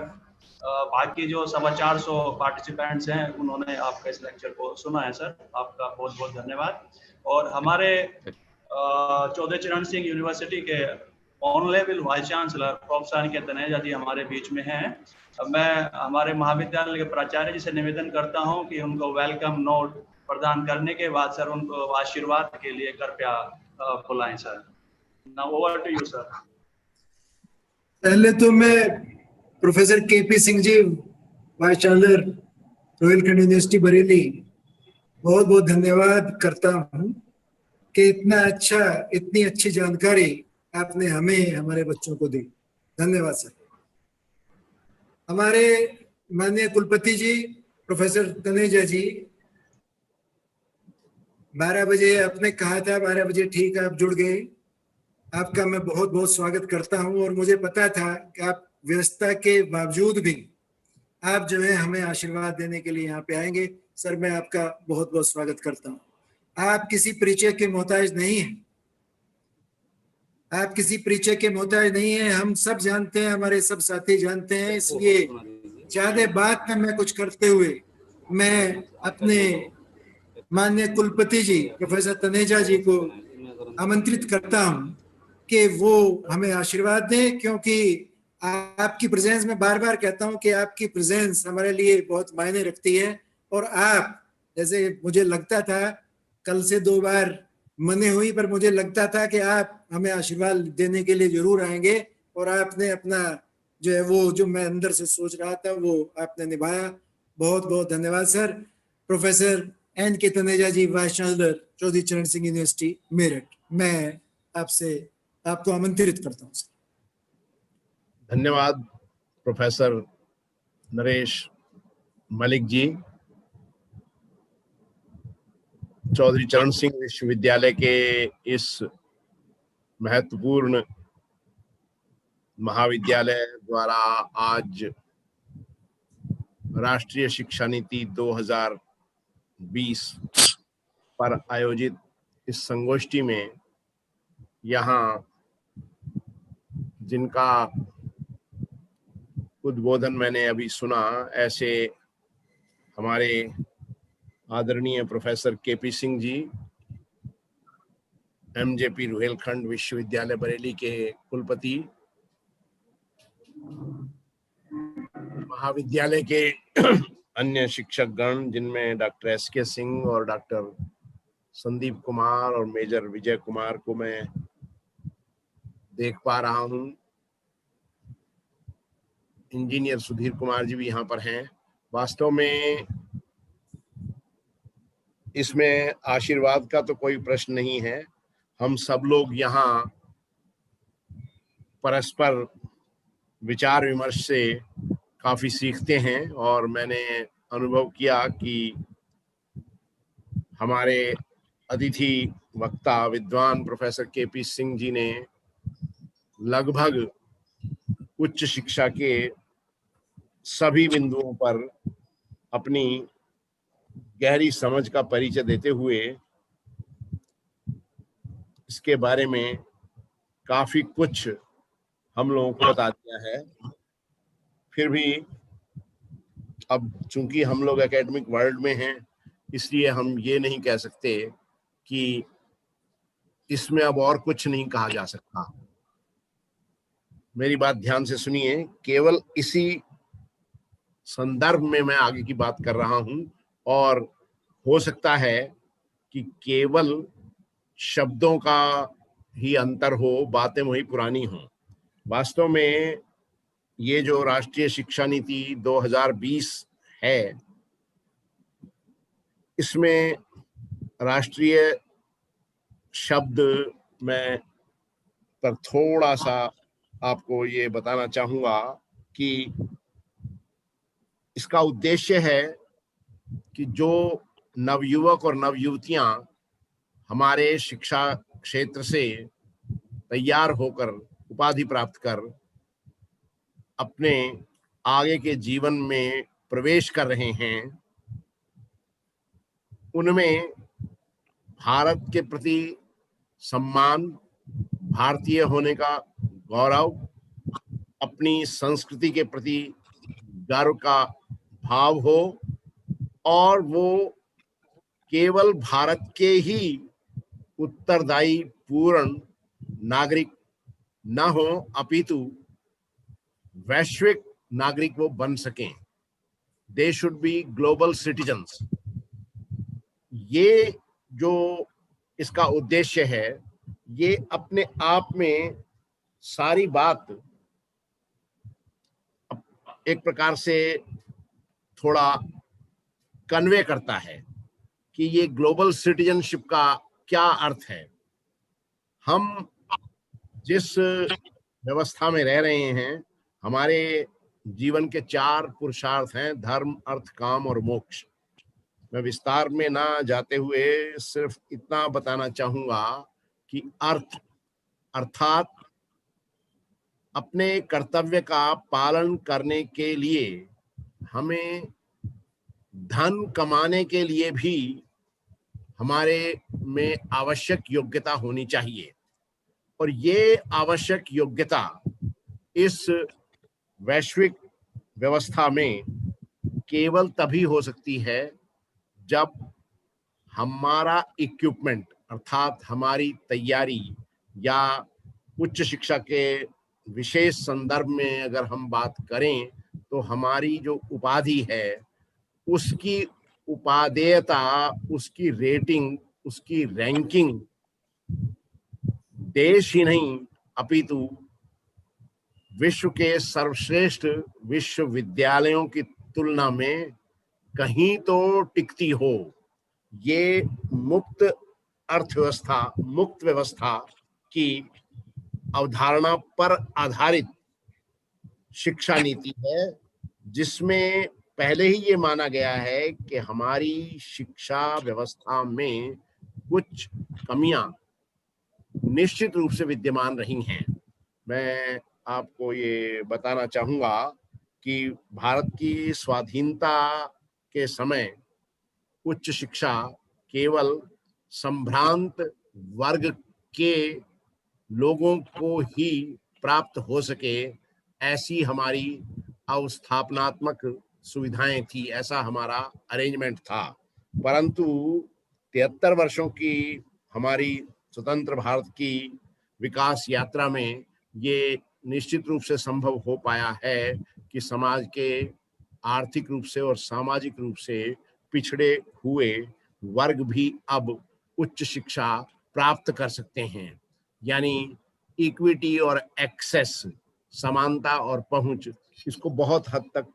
बाकी जो 450 पार्टिसिपेंट्स हैं उन्होंने आपका इस लेक्चर को सुना है। सर आपका बहुत बहुत धन्यवाद। और हमारे चौधरी चरण सिंह यूनिवर्सिटी के ऑनरेबल वाइस चांसलर प्रोफेसर के तनेजा जी हमारे बीच में हैं। मैं हमारे महाविद्यालय के प्राचार्य जी से निवेदन करता हूं कि उनको वेलकम नोट प्रदान करने के बाद सर उनको आशीर्वाद के लिए कृपया बुलाएं। Sir now over to you sir. पहले तो मैं professor KP Singh ji, vice chancellor Rohilkhand university Bareilly, बहुत बहुत धन्यवाद करता हूं कि इतनी अच्छी जानकारी आपने हमें, हमारे बच्चों को दी। धन्यवाद सर। हमारे माननीय कुलपति जी प्रोफेसर तनेजा जी, 12 बजे आपने कहा था, 12 बजे ठीक आप जुड़ गए। आपका मैं बहुत बहुत स्वागत करता हूं और मुझे पता था कि आप व्यस्तता के बावजूद भी आप जो है हमें आशीर्वाद देने के लिए यहाँ पे आएंगे। सर मैं आपका बहुत बहुत स्वागत करता हूँ। आप किसी परिचय के मोहताज नहीं हैं, आप किसी परिचय के मोहताज नहीं हैं। हम सब जानते हैं, हमारे सब साथी जानते हैं, इसलिए ज्यादा बात में मैं कुछ करते हुए मैं अपने माननीय कुलपति जी प्रोफेसर तनेजा जी को आमंत्रित करता हूं कि वो हमें आशीर्वाद दें, क्योंकि आपकी प्रेजेंस, मैं बार बार कहता हूं कि आपकी प्रेजेंस हमारे लिए बहुत मायने रखती है। और आप, जैसे मुझे लगता था, कल से 2 बार मने हुई, पर मुझे लगता था कि आप हमें आशीर्वाद देने के लिए जरूर आएंगे। और आपने अपना जो है वो जो मैं अंदर से सोच रहा था वो आपने निभाया। बहुत बहुत धन्यवाद सर। प्रोफेसर एन के तनेजा जी, वाइस चांसलर चौधरी चरण सिंह यूनिवर्सिटी मेरठ, मैं आपको आमंत्रित करता हूँ सर। धन्यवाद प्रोफेसर नरेश मलिक जी। चौधरी चरण सिंह विश्वविद्यालय के इस महत्वपूर्ण महाविद्यालय द्वारा आज राष्ट्रीय शिक्षा नीति 2020 पर आयोजित इस संगोष्ठी में यहाँ जिनका उद्बोधन मैंने अभी सुना, ऐसे हमारे आदरणीय प्रोफेसर केपी सिंह जी, एमजेपी रोहिलखंड विश्वविद्यालय बरेली के कुलपति, महाविद्यालय के अन्य शिक्षक गण जिनमें डॉक्टर एसके सिंह और डॉक्टर संदीप कुमार और मेजर विजय कुमार को मैं देख पा रहा हूं, इंजीनियर सुधीर कुमार जी भी यहाँ पर हैं। वास्तव में इसमें आशीर्वाद का तो कोई प्रश्न नहीं है। हम सब लोग यहाँ परस्पर विचार विमर्श से काफी सीखते हैं और मैंने अनुभव किया कि हमारे अतिथि वक्ता विद्वान प्रोफेसर केपी सिंह जी ने लगभग उच्च शिक्षा के सभी बिंदुओं पर अपनी गहरी समझ का परिचय देते हुए इसके बारे में काफी कुछ हम लोगों को बता दिया है। फिर भी अब चूंकि हम लोग एकेडमिक वर्ल्ड में हैं, इसलिए हम ये नहीं कह सकते कि इसमें अब और कुछ नहीं कहा जा सकता। मेरी बात ध्यान से सुनिए, केवल इसी संदर्भ में मैं आगे की बात कर रहा हूं और हो सकता है कि केवल शब्दों का ही अंतर हो, बातें वही पुरानी हों। वास्तव में ये जो राष्ट्रीय शिक्षा नीति 2020 है, इसमें राष्ट्रीय शब्द मैं पर थोड़ा सा आपको ये बताना चाहूंगा कि इसका उद्देश्य है कि जो नवयुवक और नवयुवतियां हमारे शिक्षा क्षेत्र से तैयार होकर उपाधि प्राप्त कर अपने आगे के जीवन में प्रवेश कर रहे हैं, उनमें भारत के प्रति सम्मान, भारतीय होने का गौरव, अपनी संस्कृति के प्रति गर्व का भाव हो और वो केवल भारत के ही उत्तरदायी पूर्ण नागरिक न हो, अपितु वैश्विक नागरिक वो बन सकें। They should be global citizens. ये जो इसका उद्देश्य है, ये अपने आप में सारी बात एक प्रकार से थोड़ा कन्वे करता है कि ये ग्लोबल सिटीजनशिप का क्या अर्थ है। हम जिस व्यवस्था में रह रहे हैं, हमारे जीवन के 4 पुरुषार्थ हैं, धर्म, अर्थ, काम और मोक्ष। मैं विस्तार में ना जाते हुए सिर्फ इतना बताना चाहूंगा कि अर्थ अर्थात अपने कर्तव्य का पालन करने के लिए हमें धन कमाने के लिए भी हमारे में आवश्यक योग्यता होनी चाहिए। और ये आवश्यक योग्यता इस वैश्विक व्यवस्था में केवल तभी हो सकती है जब हमारा इक्विपमेंट अर्थात हमारी तैयारी, या उच्च शिक्षा के विशेष संदर्भ में अगर हम बात करें तो हमारी जो उपाधि है उसकी उपादेयता, उसकी रेटिंग, उसकी रैंकिंग देश ही नहीं अपितु विश्व के सर्वश्रेष्ठ विश्वविद्यालयों की तुलना में कहीं तो टिकती हो। ये मुक्त अर्थव्यवस्था, मुक्त व्यवस्था की अवधारणा पर आधारित शिक्षा नीति है, जिसमें पहले ही ये माना गया है कि हमारी शिक्षा व्यवस्था में कुछ कमियां निश्चित रूप से विद्यमान रही हैं। मैं आपको ये बताना चाहूंगा कि भारत की स्वाधीनता के समय उच्च शिक्षा केवल संभ्रांत वर्ग के लोगों को ही प्राप्त हो सके, ऐसी हमारी अवस्थापनात्मक सुविधाएं थी, ऐसा हमारा अरेंजमेंट था। परंतु 73 वर्षों की हमारी स्वतंत्र भारत की विकास यात्रा में ये निश्चित रूप से संभव हो पाया है कि समाज के आर्थिक रूप से और सामाजिक रूप से पिछड़े हुए वर्ग भी अब उच्च शिक्षा प्राप्त कर सकते हैं। यानी इक्विटी और एक्सेस, समानता और पहुंच, इसको बहुत हद तक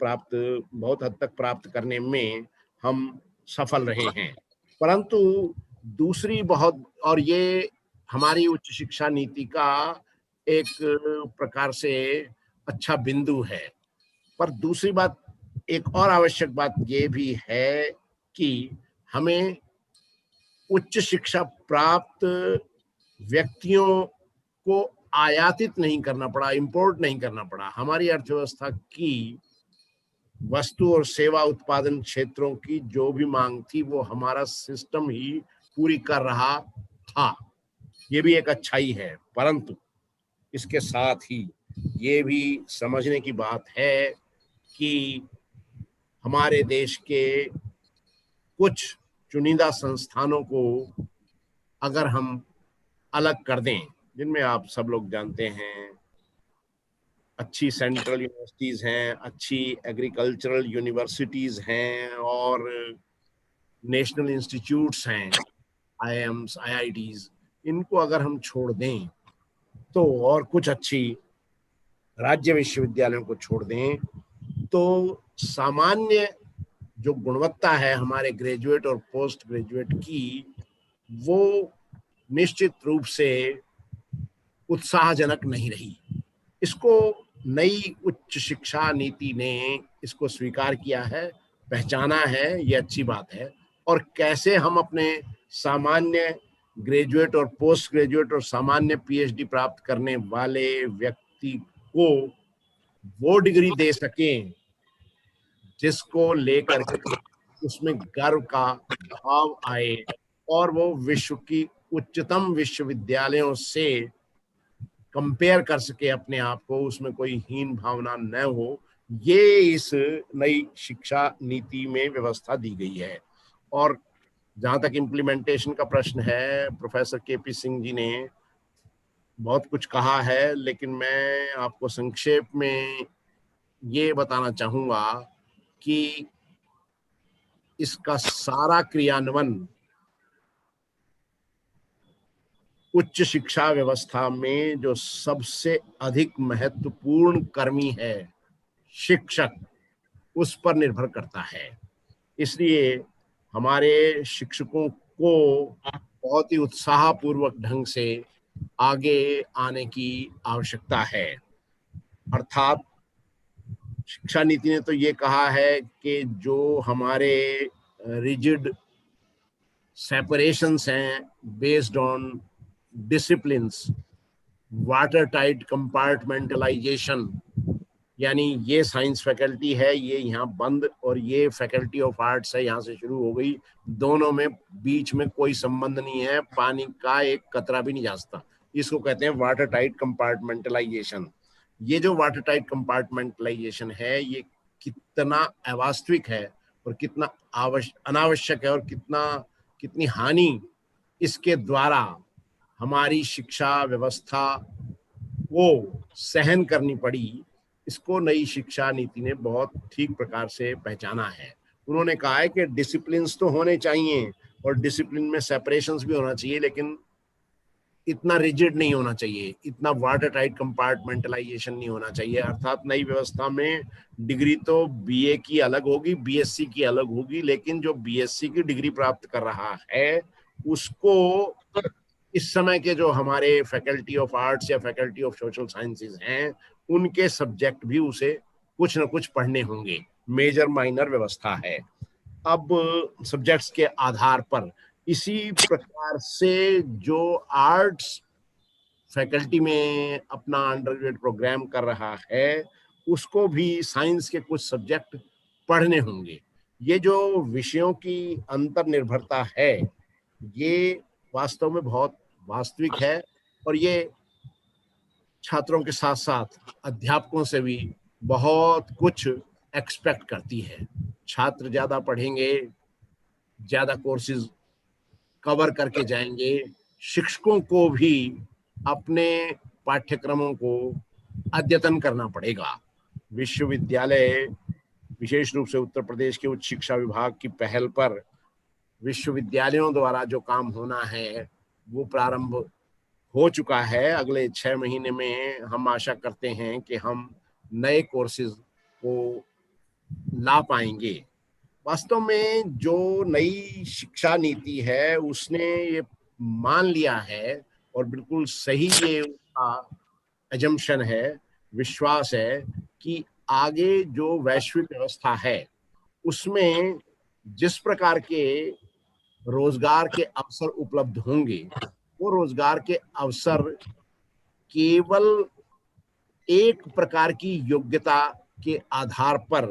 प्राप्त करने में हम सफल रहे हैं। परंतु दूसरी बहुत, और ये हमारी उच्च शिक्षा नीति का एक प्रकार से अच्छा बिंदु है, पर दूसरी बात, एक और आवश्यक बात ये भी है कि हमें उच्च शिक्षा प्राप्त व्यक्तियों को आयातित नहीं करना पड़ा, इंपोर्ट नहीं करना पड़ा। हमारी अर्थव्यवस्था की वस्तु और सेवा उत्पादन क्षेत्रों की जो भी मांग थी वो हमारा सिस्टम ही पूरी कर रहा था। ये भी एक अच्छाई है, परंतु इसके साथ ही ये भी समझने की बात है कि हमारे देश के कुछ चुनिंदा संस्थानों को अगर हम अलग कर दें, जिनमें आप सब लोग जानते हैं अच्छी सेंट्रल यूनिवर्सिटीज हैं, अच्छी एग्रीकल्चरल यूनिवर्सिटीज हैं और नेशनल इंस्टीट्यूट्स हैं, आईआईएम्स, आईआईटीज, इनको अगर हम छोड़ दें तो, और कुछ अच्छी राज्य विश्वविद्यालयों को छोड़ दें, तो सामान्य जो गुणवत्ता है हमारे ग्रेजुएट और पोस्ट ग्रेजुएट की, वो निश्चित रूप से उत्साहजनक नहीं रही। इसको नई उच्च शिक्षा नीति ने इसको स्वीकार किया है, पहचाना है, ये अच्छी बात है। और कैसे हम अपने सामान्य ग्रेजुएट और पोस्ट ग्रेजुएट और सामान्य पीएचडी प्राप्त करने वाले व्यक्ति को वो डिग्री दे सकें जिसको लेकर उसमें गर्व का भाव आए और वो विश्व की उच्चतम विश्वविद्यालयों से कंपेयर कर सके अपने आप को, उसमें कोई हीन भावना न हो, ये इस नई शिक्षा नीति में व्यवस्था दी गई है। और जहां तक इम्प्लीमेंटेशन का प्रश्न है, प्रोफेसर केपी सिंह जी ने बहुत कुछ कहा है, लेकिन मैं आपको संक्षेप में ये बताना चाहूंगा कि इसका सारा क्रियान्वयन उच्च शिक्षा व्यवस्था में जो सबसे अधिक महत्वपूर्ण कर्मी है, शिक्षक, उस पर निर्भर करता है। इसलिए हमारे शिक्षकों को बहुत ही उत्साहपूर्वक ढंग से आगे आने की आवश्यकता है। अर्थात शिक्षा नीति ने तो ये कहा है कि जो हमारे रिजिड सेपरेशंस हैं based on disciplines, water tight compartmentalisation, यानी ये साइंस फैकल्टी है, ये यहाँ बंद, और ये फैकल्टी ऑफ आर्ट्स है, यहाँ से शुरू हो गई, दोनों में बीच में कोई संबंध नहीं है, पानी का एक कतरा भी नहीं जा सकता। इसको कहते हैं वाटर टाइट कंपार्टमेंटलाइजेशन। ये जो वाटर टाइट कंपार्टमेंटलाइजेशन है, ये कितना अवास्तविक है और कितना अनावश्यक है और कितनी हानि इसके द्वारा हमारी शिक्षा व्यवस्था को सहन करनी पड़ी, इसको नई शिक्षा नीति ने बहुत ठीक प्रकार से पहचाना है। उन्होंने कहा है कि डिसिप्लिन्स तो होने चाहिए और डिसिप्लिन में सेपरेशंस भी होना चाहिए, लेकिन इतना रिजिड नहीं होना चाहिए, इतना वाटर टाइट कंपार्टमेंटलाइजेशन नहीं होना चाहिए। अर्थात नई व्यवस्था में डिग्री तो बीए की अलग होगी, बीएससी की अलग होगी, लेकिन जो बीएससी की डिग्री प्राप्त कर रहा है उसको इस समय के जो हमारे फैकल्टी ऑफ आर्ट्स या फैकल्टी ऑफ सोशल साइंसेज हैं उनके सब्जेक्ट भी उसे कुछ न कुछ पढ़ने होंगे। मेजर माइनर व्यवस्था है। अब सब्जेक्ट्स के आधार पर इसी प्रकार से जो आर्ट्स फैकल्टी में अपना अंडरग्रेड प्रोग्राम कर रहा है उसको भी साइंस के कुछ सब्जेक्ट पढ़ने होंगे। ये जो विषयों की अंतर्निर्भरता है ये वास्तव में बहुत वास्तविक है और ये छात्रों के साथ साथ अध्यापकों से भी बहुत कुछ एक्सपेक्ट करती है। छात्र ज्यादा पढ़ेंगे, ज्यादा कोर्सेज कवर करके जाएंगे, शिक्षकों को भी अपने पाठ्यक्रमों को अद्यतन करना पड़ेगा। विश्वविद्यालय, विशेष रूप से उत्तर प्रदेश के उच्च शिक्षा विभाग की पहल पर विश्वविद्यालयों द्वारा जो काम होना है वो प्रारंभ हो चुका है। अगले 6 महीने में हम आशा करते हैं कि हम नए कोर्सेज को ला पाएंगे। वास्तव में जो नई शिक्षा नीति है उसने ये मान लिया है और बिल्कुल सही ये उसका एजम्पशन है, विश्वास है कि आगे जो वैश्विक व्यवस्था है उसमें जिस प्रकार के रोजगार के अवसर उपलब्ध होंगे वो रोजगार के अवसर केवल एक प्रकार की योग्यता के आधार पर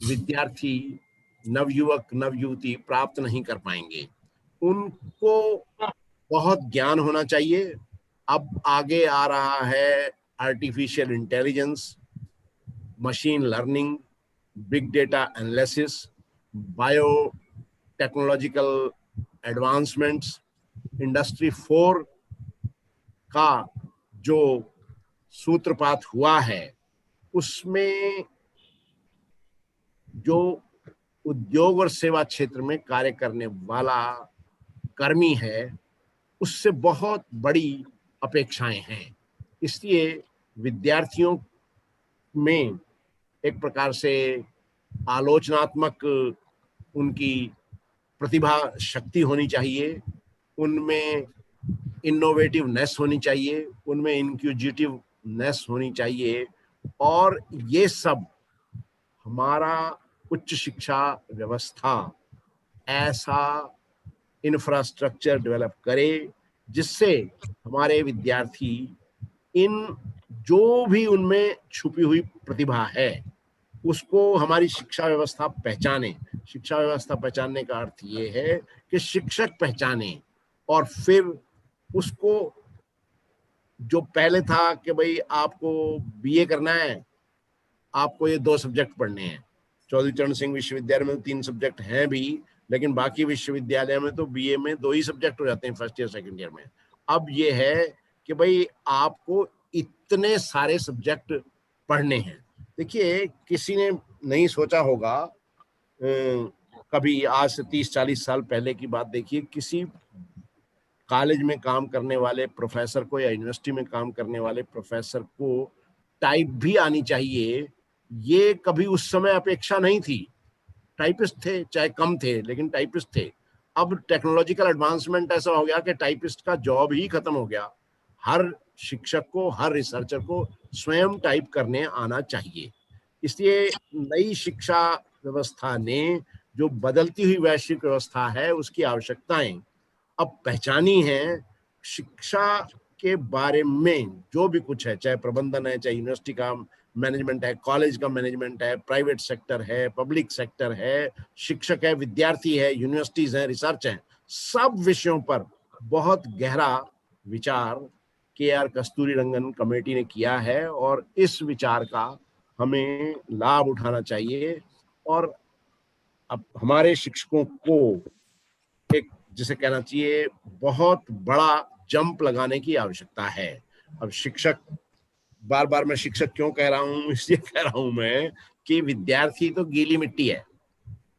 विद्यार्थी, नवयुवक, नवयुवती प्राप्त नहीं कर पाएंगे। उनको बहुत ज्ञान होना चाहिए। अब आगे आ रहा है artificial intelligence, machine learning, big data analysis, bio technological advancements, industry 4 का जो सूत्रपात हुआ है उसमें जो उद्योग और सेवा क्षेत्र में कार्य करने वाला कर्मी है उससे बहुत बड़ी अपेक्षाएं हैं। इसलिए विद्यार्थियों में एक प्रकार से आलोचनात्मक उनकी प्रतिभा शक्ति होनी चाहिए, उनमें इनोवेटिवनेस होनी चाहिए, उनमें इंक्यूजिटिवनेस होनी चाहिए और ये सब हमारा उच्च शिक्षा व्यवस्था ऐसा इंफ्रास्ट्रक्चर डेवलप करे जिससे हमारे विद्यार्थी इन जो भी उनमें छुपी हुई प्रतिभा है उसको हमारी शिक्षा व्यवस्था पहचाने। शिक्षा व्यवस्था पहचानने का अर्थ ये है कि शिक्षक पहचाने और फिर उसको जो पहले था कि भाई आपको बीए करना है, आपको ये 2 सब्जेक्ट पढ़ने हैं। चौधरी चरण सिंह विश्वविद्यालय में 3 सब्जेक्ट हैं भी, लेकिन बाकी विश्वविद्यालय में तो बीए में 2 ही सब्जेक्ट हो जाते हैं फर्स्ट ईयर सेकंड ईयर में। अब ये है कि भाई आपको इतने सारे सब्जेक्ट पढ़ने हैं। देखिए किसी ने नहीं सोचा होगा, कभी आज से 30-40 साल पहले की बात देखिए, किसी कॉलेज में काम करने वाले प्रोफेसर को या यूनिवर्सिटी में काम करने वाले प्रोफेसर को टाइप भी आनी चाहिए, ये कभी उस समय अपेक्षा नहीं थी। टाइपिस्ट थे, चाहे कम थे लेकिन टाइपिस्ट थे। अब टेक्नोलॉजिकल एडवांसमेंट ऐसा हो गया कि टाइपिस्ट का जॉब ही खत्म हो गया। हर शिक्षक को, हर रिसर्चर को स्वयं टाइप करने आना चाहिए। इसलिए नई शिक्षा व्यवस्था ने जो बदलती हुई वैश्विक व्यवस्था है उसकी आवश्यकताएं अब पहचानी है। शिक्षा के बारे में जो भी कुछ है, चाहे प्रबंधन है, चाहे यूनिवर्सिटी का मैनेजमेंट है, कॉलेज का मैनेजमेंट है, प्राइवेट सेक्टर है, पब्लिक सेक्टर है, शिक्षक है, विद्यार्थी है, यूनिवर्सिटीज है, रिसर्च है, सब विषयों पर बहुत गहरा विचार के.आर. कस्तूरीरंगन कमेटी ने किया है और इस विचार का हमें लाभ उठाना चाहिए और अब हमारे शिक्षकों को एक, जिसे कहना चाहिए, बहुत बड़ा जंप लगाने की आवश्यकता है। अब शिक्षक, बार बार मैं शिक्षक क्यों कह रहा हूँ, इसलिए कह रहा हूं मैं कि विद्यार्थी तो गीली मिट्टी है,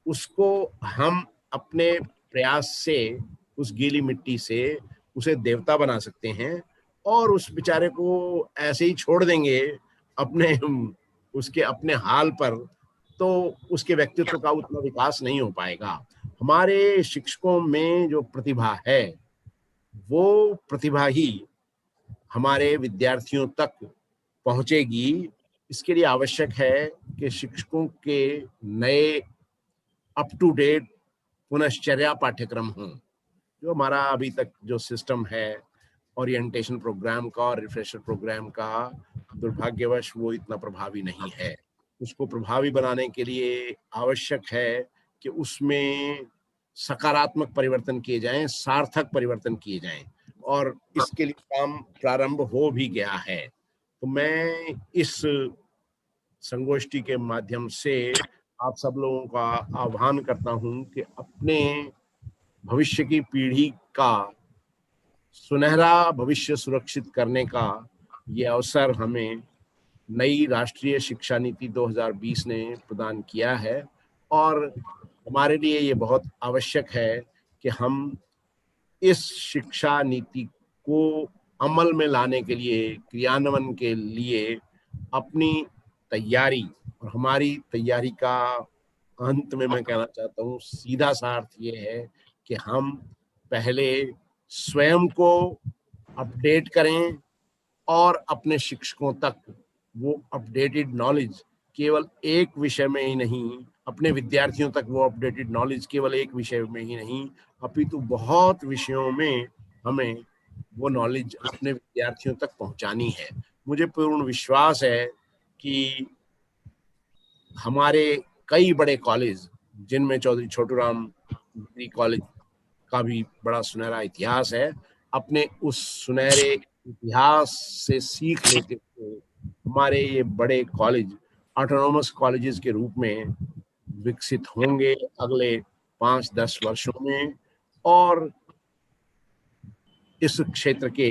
उसको हम अपने प्रयास से उस गीली मिट्टी से उसे देवता बना सकते हैं और उस बेचारे को ऐसे ही छोड़ देंगे अपने उसके अपने हाल पर, तो उसके व्यक्तित्व का उतना विकास नहीं हो पाएगा। हमारे शिक्षकों में जो प्रतिभा है वो प्रतिभा ही हमारे विद्यार्थियों तक पहुंचेगी। इसके लिए आवश्यक है कि शिक्षकों के नए अप टू डेट पुनश्चर्या पाठ्यक्रम हों। जो हमारा अभी तक जो सिस्टम है ओरिएंटेशन प्रोग्राम का और रिफ्रेशर प्रोग्राम का, दुर्भाग्यवश वो इतना प्रभावी नहीं है। उसको प्रभावी बनाने के लिए आवश्यक है कि उसमें सकारात्मक परिवर्तन किए जाएं, सार्थक परिवर्तन किए जाएं, और इसके लिए काम प्रारंभ हो भी गया है। तो मैं इस संगोष्ठी के माध्यम से आप सब लोगों का आह्वान करता हूं कि अपने भविष्य की पीढ़ी का सुनहरा भविष्य सुरक्षित करने का ये अवसर हमें नई राष्ट्रीय शिक्षा नीति 2020 ने प्रदान किया है, और हमारे लिए ये बहुत आवश्यक है कि हम इस शिक्षा नीति को अमल में लाने के लिए, क्रियान्वयन के लिए अपनी तैयारी, और हमारी तैयारी का अंत में मैं कहना चाहता हूँ सीधा सा अर्थ ये है कि हम पहले स्वयं को अपडेट करें और अपने शिक्षकों तक वो अपडेटेड नॉलेज केवल एक विषय में ही नहीं, अपने विद्यार्थियों तक वो अपडेटेड नॉलेज केवल एक विषय में ही नहीं, अपितु बहुत विषयों में हमें वो नॉलेज अपने विद्यार्थियों तक पहुंचानी है। मुझे पूर्ण विश्वास है कि हमारे कई बड़े कॉलेज, जिनमें चौधरी छोटूराम डिग्री कॉलेज का भी बड़ा सुनहरा इतिहास है, अपने उस सुनहरे इतिहास से सीख लेते हुए हमारे ये बड़े कॉलेज ऑटोनोमस कॉलेजेस के रूप में विकसित होंगे अगले 5-10 वर्षों में, और इस क्षेत्र के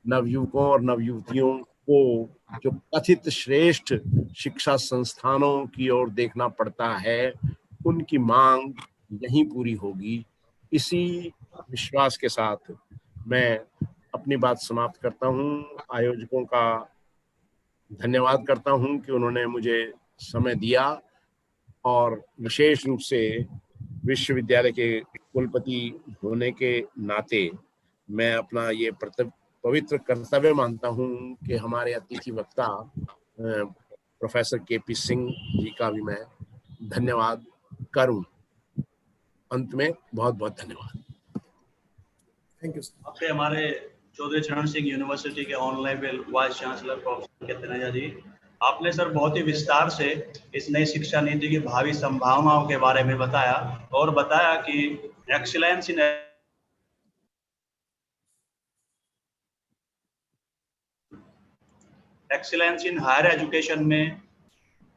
नवयुवकों और नवयुवतियों को जो कथित श्रेष्ठ शिक्षा संस्थानों की ओर देखना पड़ता है, उनकी मांग यहीं पूरी होगी। इसी विश्वास के साथ मैं अपनी बात समाप्त करता हूँ। आयोजकों का धन्यवाद करता हूँ कि उन्होंने मुझे समय दिया, और विशेष रूप से विश्वविद्यालय के कुलपति होने के नाते मैं अपना ये पवित्र कर्तव्य मानता हूँ कि हमारे अतिथि वक्ता प्रोफेसर के.पी. सिंह जी का भी मैं धन्यवाद करूं। अंत में बहुत बहुत धन्यवाद। Thank you. आपसे हमारे चौधरी चरण सिंह यूनिवर्सिटी के ऑनलाइन वाइस चांसलर प्रोफेसर केतनैया जी, आपने सर बहुत ही विस्तार से इस नई शिक्षा नीति की भावी संभावनाओं के बारे में बताया, और बताया कि एक्सीलेंस इन हायर एजुकेशन में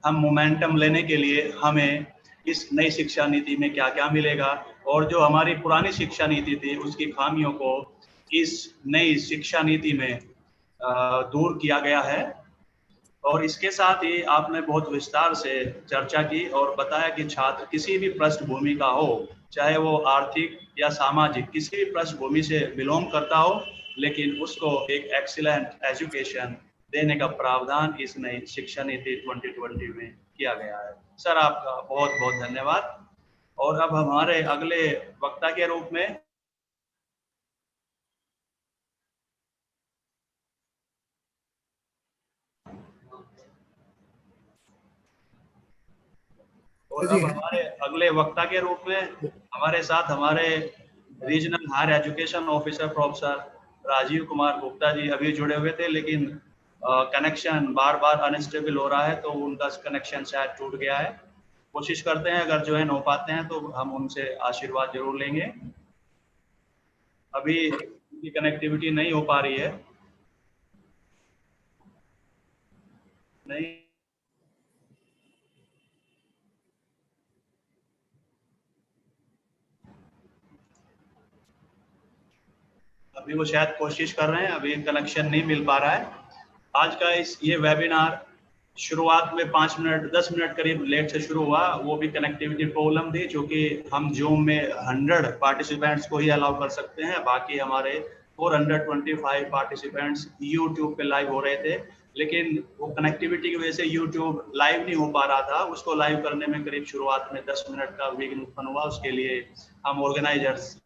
हम मोमेंटम लेने के लिए हमें इस नई शिक्षा नीति में क्या क्या मिलेगा, और जो हमारी पुरानी शिक्षा नीति थी उसकी खामियों को इस नई शिक्षा नीति में दूर किया गया है। और इसके साथ ही आपने बहुत विस्तार से चर्चा की और बताया कि छात्र किसी भी पृष्ठभूमि का हो, चाहे वो आर्थिक या सामाजिक किसी भी पृष्ठभूमि से बिलोंग करता हो, लेकिन उसको एक एक्सीलेंट एजुकेशन देने का प्रावधान इस नई शिक्षा नीति 2020 में किया गया है। सर आपका बहुत बहुत धन्यवाद। और अब हमारे अगले वक्ता के रूप में हमारे साथ हमारे regional higher education officer professor Rajeev Kumar Gupta ji अभी जुड़े हुए थे, लेकिन कनेक्शन बार बार अनस्टेबल हो रहा है, तो उनका कनेक्शन शायद टूट गया है। कोशिश करते हैं अगर ज्वाइन हो पाते हैं तो हम उनसे आशीर्वाद जरूर लेंगे। अभी उनकी कनेक्टिविटी नहीं हो पा रही है। नहीं, अभी वो शायद कोशिश कर रहे हैं, अभी कनेक्शन नहीं मिल पा रहा है। आज का ये वेबिनार शुरुआत में 5 मिनट 10 मिनट करीब लेट से शुरू हुआ, वो भी कनेक्टिविटी प्रॉब्लम थी, क्योंकि हम जूम में 100 पार्टिसिपेंट्स को ही अलाउ कर सकते हैं, बाकी हमारे 425 पार्टिसिपेंट्स यूट्यूब पे लाइव हो रहे थे, लेकिन वो कनेक्टिविटी की वजह से यूट्यूब लाइव नहीं हो पा रहा था। उसको लाइव करने में करीब शुरुआत में 10 मिनट का विघ्न उत्पन्न हुआ। उसके लिए हम ऑर्गेनाइजर्स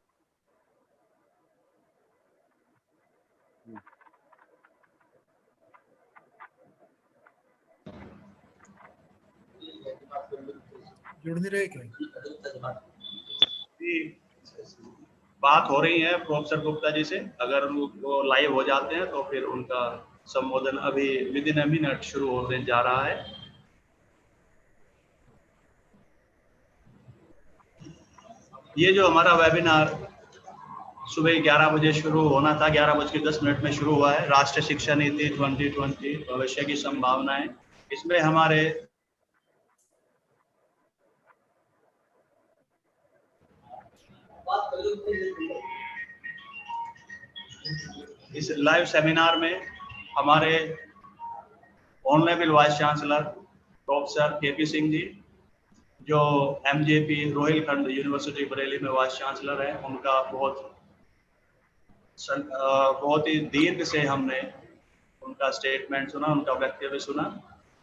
जुड़ नहीं रहे क्या? बात हो रही है प्रोफेसर गुप्ता जी से, अगर वो लाइव हो जाते हैं तो फिर उनका संबोधन अभी विद इन अ मिनट शुरू होने जा रहा है। ये जो हमारा वेबिनार सुबह 11 बजे शुरू होना था, 11:10 में शुरू हुआ है। राष्ट्रीय शिक्षा नीति 2020 भविष्य की संभावनाएं। इसमें हमारे इस लाइव सेमिनार में हमारे honourable vice chancellor professor KP Singh ji, जो एमजेपी रोहिलखंड यूनिवर्सिटी बरेली में वाइस चांसलर है, उनका बहुत ही दीर्घ से हमने उनका स्टेटमेंट सुना, उनका वक्तव्य सुना।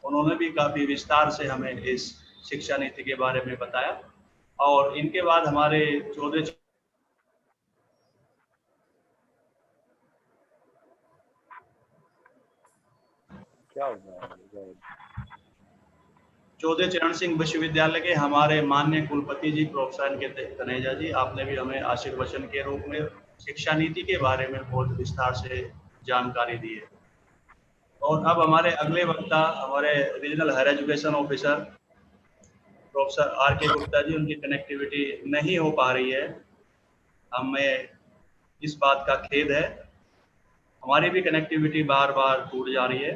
उन्होंने भी काफी विस्तार से हमें इस शिक्षा नीति के बारे में बताया। और इनके बाद हमारे चौधरी चरण सिंह विश्वविद्यालय के हमारे माननीय कुलपति जी प्रोफेसर के तनेजा जी, आपने भी हमें आशीर्वचन के रूप में शिक्षा नीति के बारे में बहुत विस्तार से जानकारी दी है। और अब हमारे अगले वक्ता हमारे regional higher education officer professor R K Gupta जी, उनकी कनेक्टिविटी नहीं हो पा रही है, हमें इस बात का खेद है। हमारी भी कनेक्टिविटी बार बार टूट जा रही है।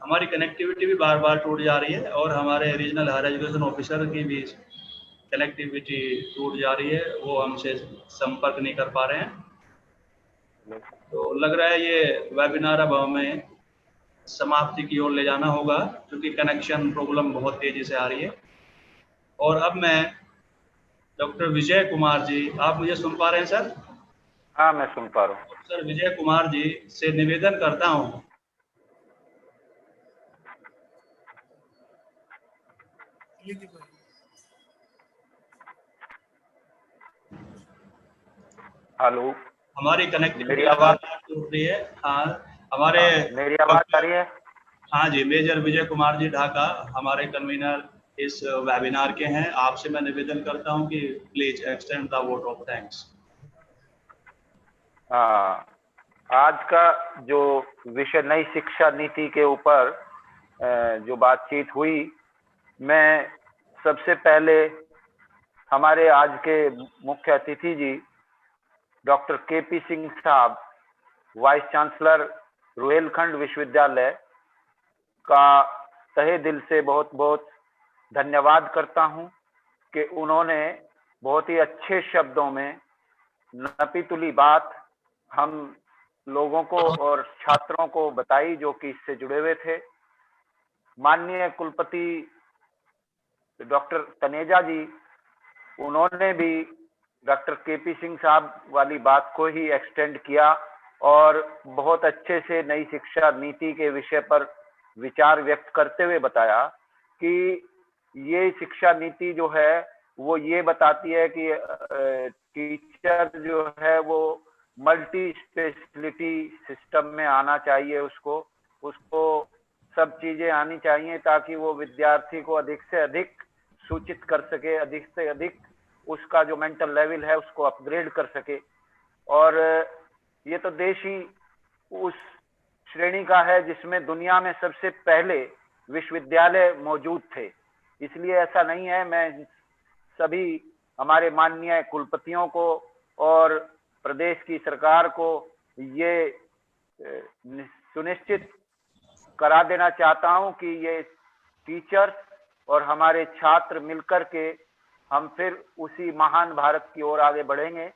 हमारी कनेक्टिविटी भी बार बार टूट जा रही है और हमारे रीजनल हायर एजुकेशन ऑफिसर की भी कनेक्टिविटी टूट जा रही है, वो हमसे संपर्क नहीं कर पा रहे हैं। तो लग रहा है ये वेबिनार अब हमें समाप्ति की ओर ले जाना होगा, क्योंकि कनेक्शन प्रॉब्लम बहुत तेजी से आ रही है। और अब मैं डॉक्टर विजय कुमार जी, आप मुझे सुन पा रहे हैं सर? हाँ, मैं सुन पा रहा हूँ। सर विजय कुमार जी से निवेदन करता हूँ हेलो, हमारी कनेक्टिविटी मेरी आवाज टूट रही है। हाँ, हमारे मेरी आवाज आ रही है? हाँ जी, मेजर विजय कुमार जी ढाका हमारे कन्वीनर इस वेबिनार के हैं। आपसे मैं निवेदन करता हूं कि please extend the vote of thanks. हाँ, आज का जो विषय नई शिक्षा नीति के ऊपर जो बातचीत हुई, मैं सबसे पहले हमारे आज के मुख्य अतिथि जी डॉक्टर केपी सिंह साहब, वाइस चांसलर रोहिलखंड विश्वविद्यालय का तहे दिल से बहुत बहुत धन्यवाद करता हूं कि उन्होंने बहुत ही अच्छे शब्दों में नपीतुली बात हम लोगों को और छात्रों को बताई जो कि इससे जुड़े हुए थे। माननीय कुलपति डॉक्टर तनेजा जी, उन्होंने भी डॉक्टर केपी सिंह साहब वाली बात को ही एक्सटेंड किया और बहुत अच्छे से नई शिक्षा नीति के विषय पर विचार व्यक्त करते हुए बताया कि ये शिक्षा नीति जो है वो ये बताती है कि टीचर जो है वो मल्टी स्पेशलिटी सिस्टम में आना चाहिए, उसको सब चीजें आनी चाहिए ताकि वो विद्यार्थी को अधिक से अधिक सूचित कर सके, अधिक से अधिक उसका जो मेंटल लेवल है उसको अपग्रेड कर सके। और ये तो देश ही उस श्रेणी का है जिसमें दुनिया में सबसे पहले विश्वविद्यालय मौजूद थे। इसलिए ऐसा नहीं है, मैं सभी हमारे माननीय कुलपतियों को और प्रदेश की सरकार को ये सुनिश्चित करा देना चाहता हूं कि ये टीचर्स और हमारे छात्र मिलकर के हम फिर उसी महान भारत की ओर आगे बढ़ेंगे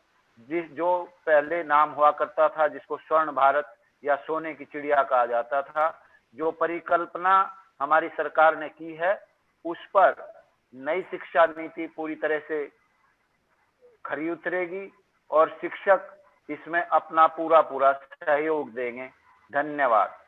जो पहले नाम हुआ करता था, जिसको स्वर्ण भारत या सोने की चिड़िया कहा जाता था। जो परिकल्पना हमारी सरकार ने की है, उस पर नई शिक्षा नीति पूरी तरह से खरी उतरेगी और शिक्षक इसमें अपना पूरा पूरा सहयोग देंगे। धन्यवाद।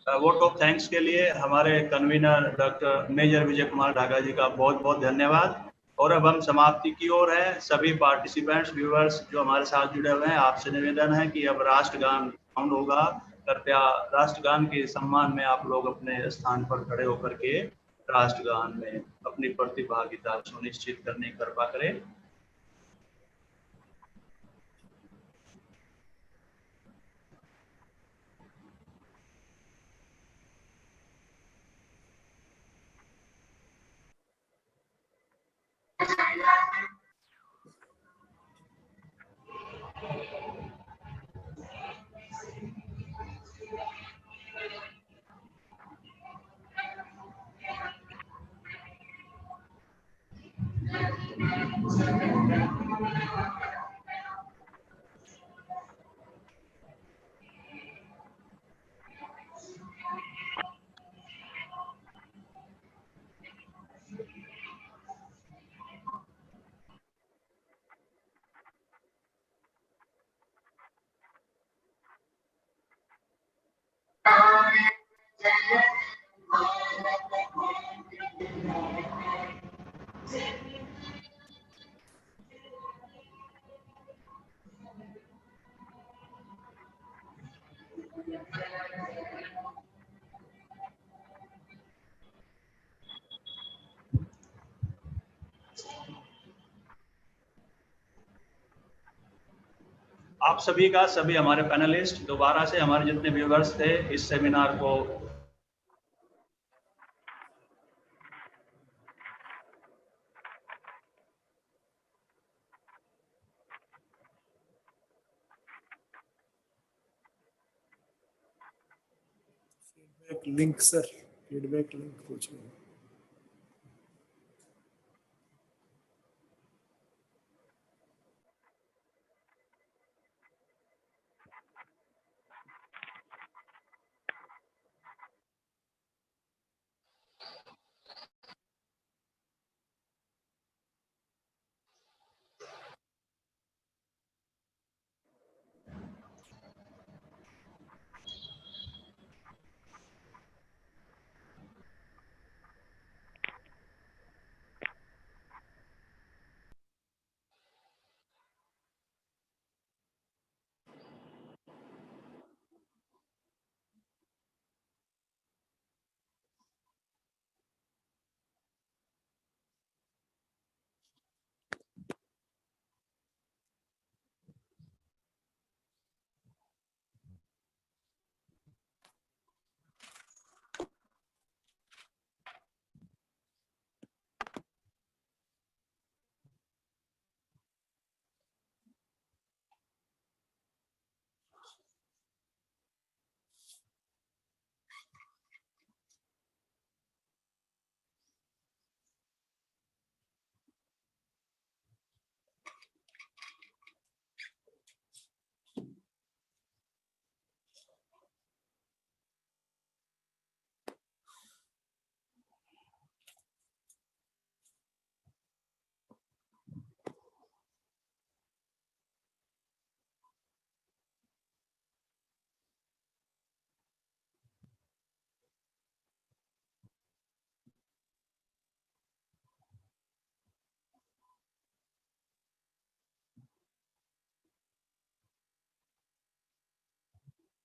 वोट ऑफ थैंक्स के लिए हमारे convener doctor major Vijay Kumar Dhaka जी का बहुत बहुत धन्यवाद। और अब हम समाप्ति की ओर हैं। सभी पार्टिसिपेंट्स, व्यूअर्स जो हमारे साथ जुड़े हुए हैं, आपसे निवेदन है कि अब राष्ट्रगान साउंड होगा। कृपया राष्ट्रगान के सम्मान में आप लोग अपने स्थान पर खड़े होकर के राष्ट्रगान में अपनी प्रतिभागिता सुनिश्चित करने की कृपा करें। आप सभी का, सभी हमारे पैनलिस्ट, दोबारा से हमारे जितने व्यूअर्स थे इस सेमिनार को लिंक सर, फीडबैक लिंक पूछ रहे हैं।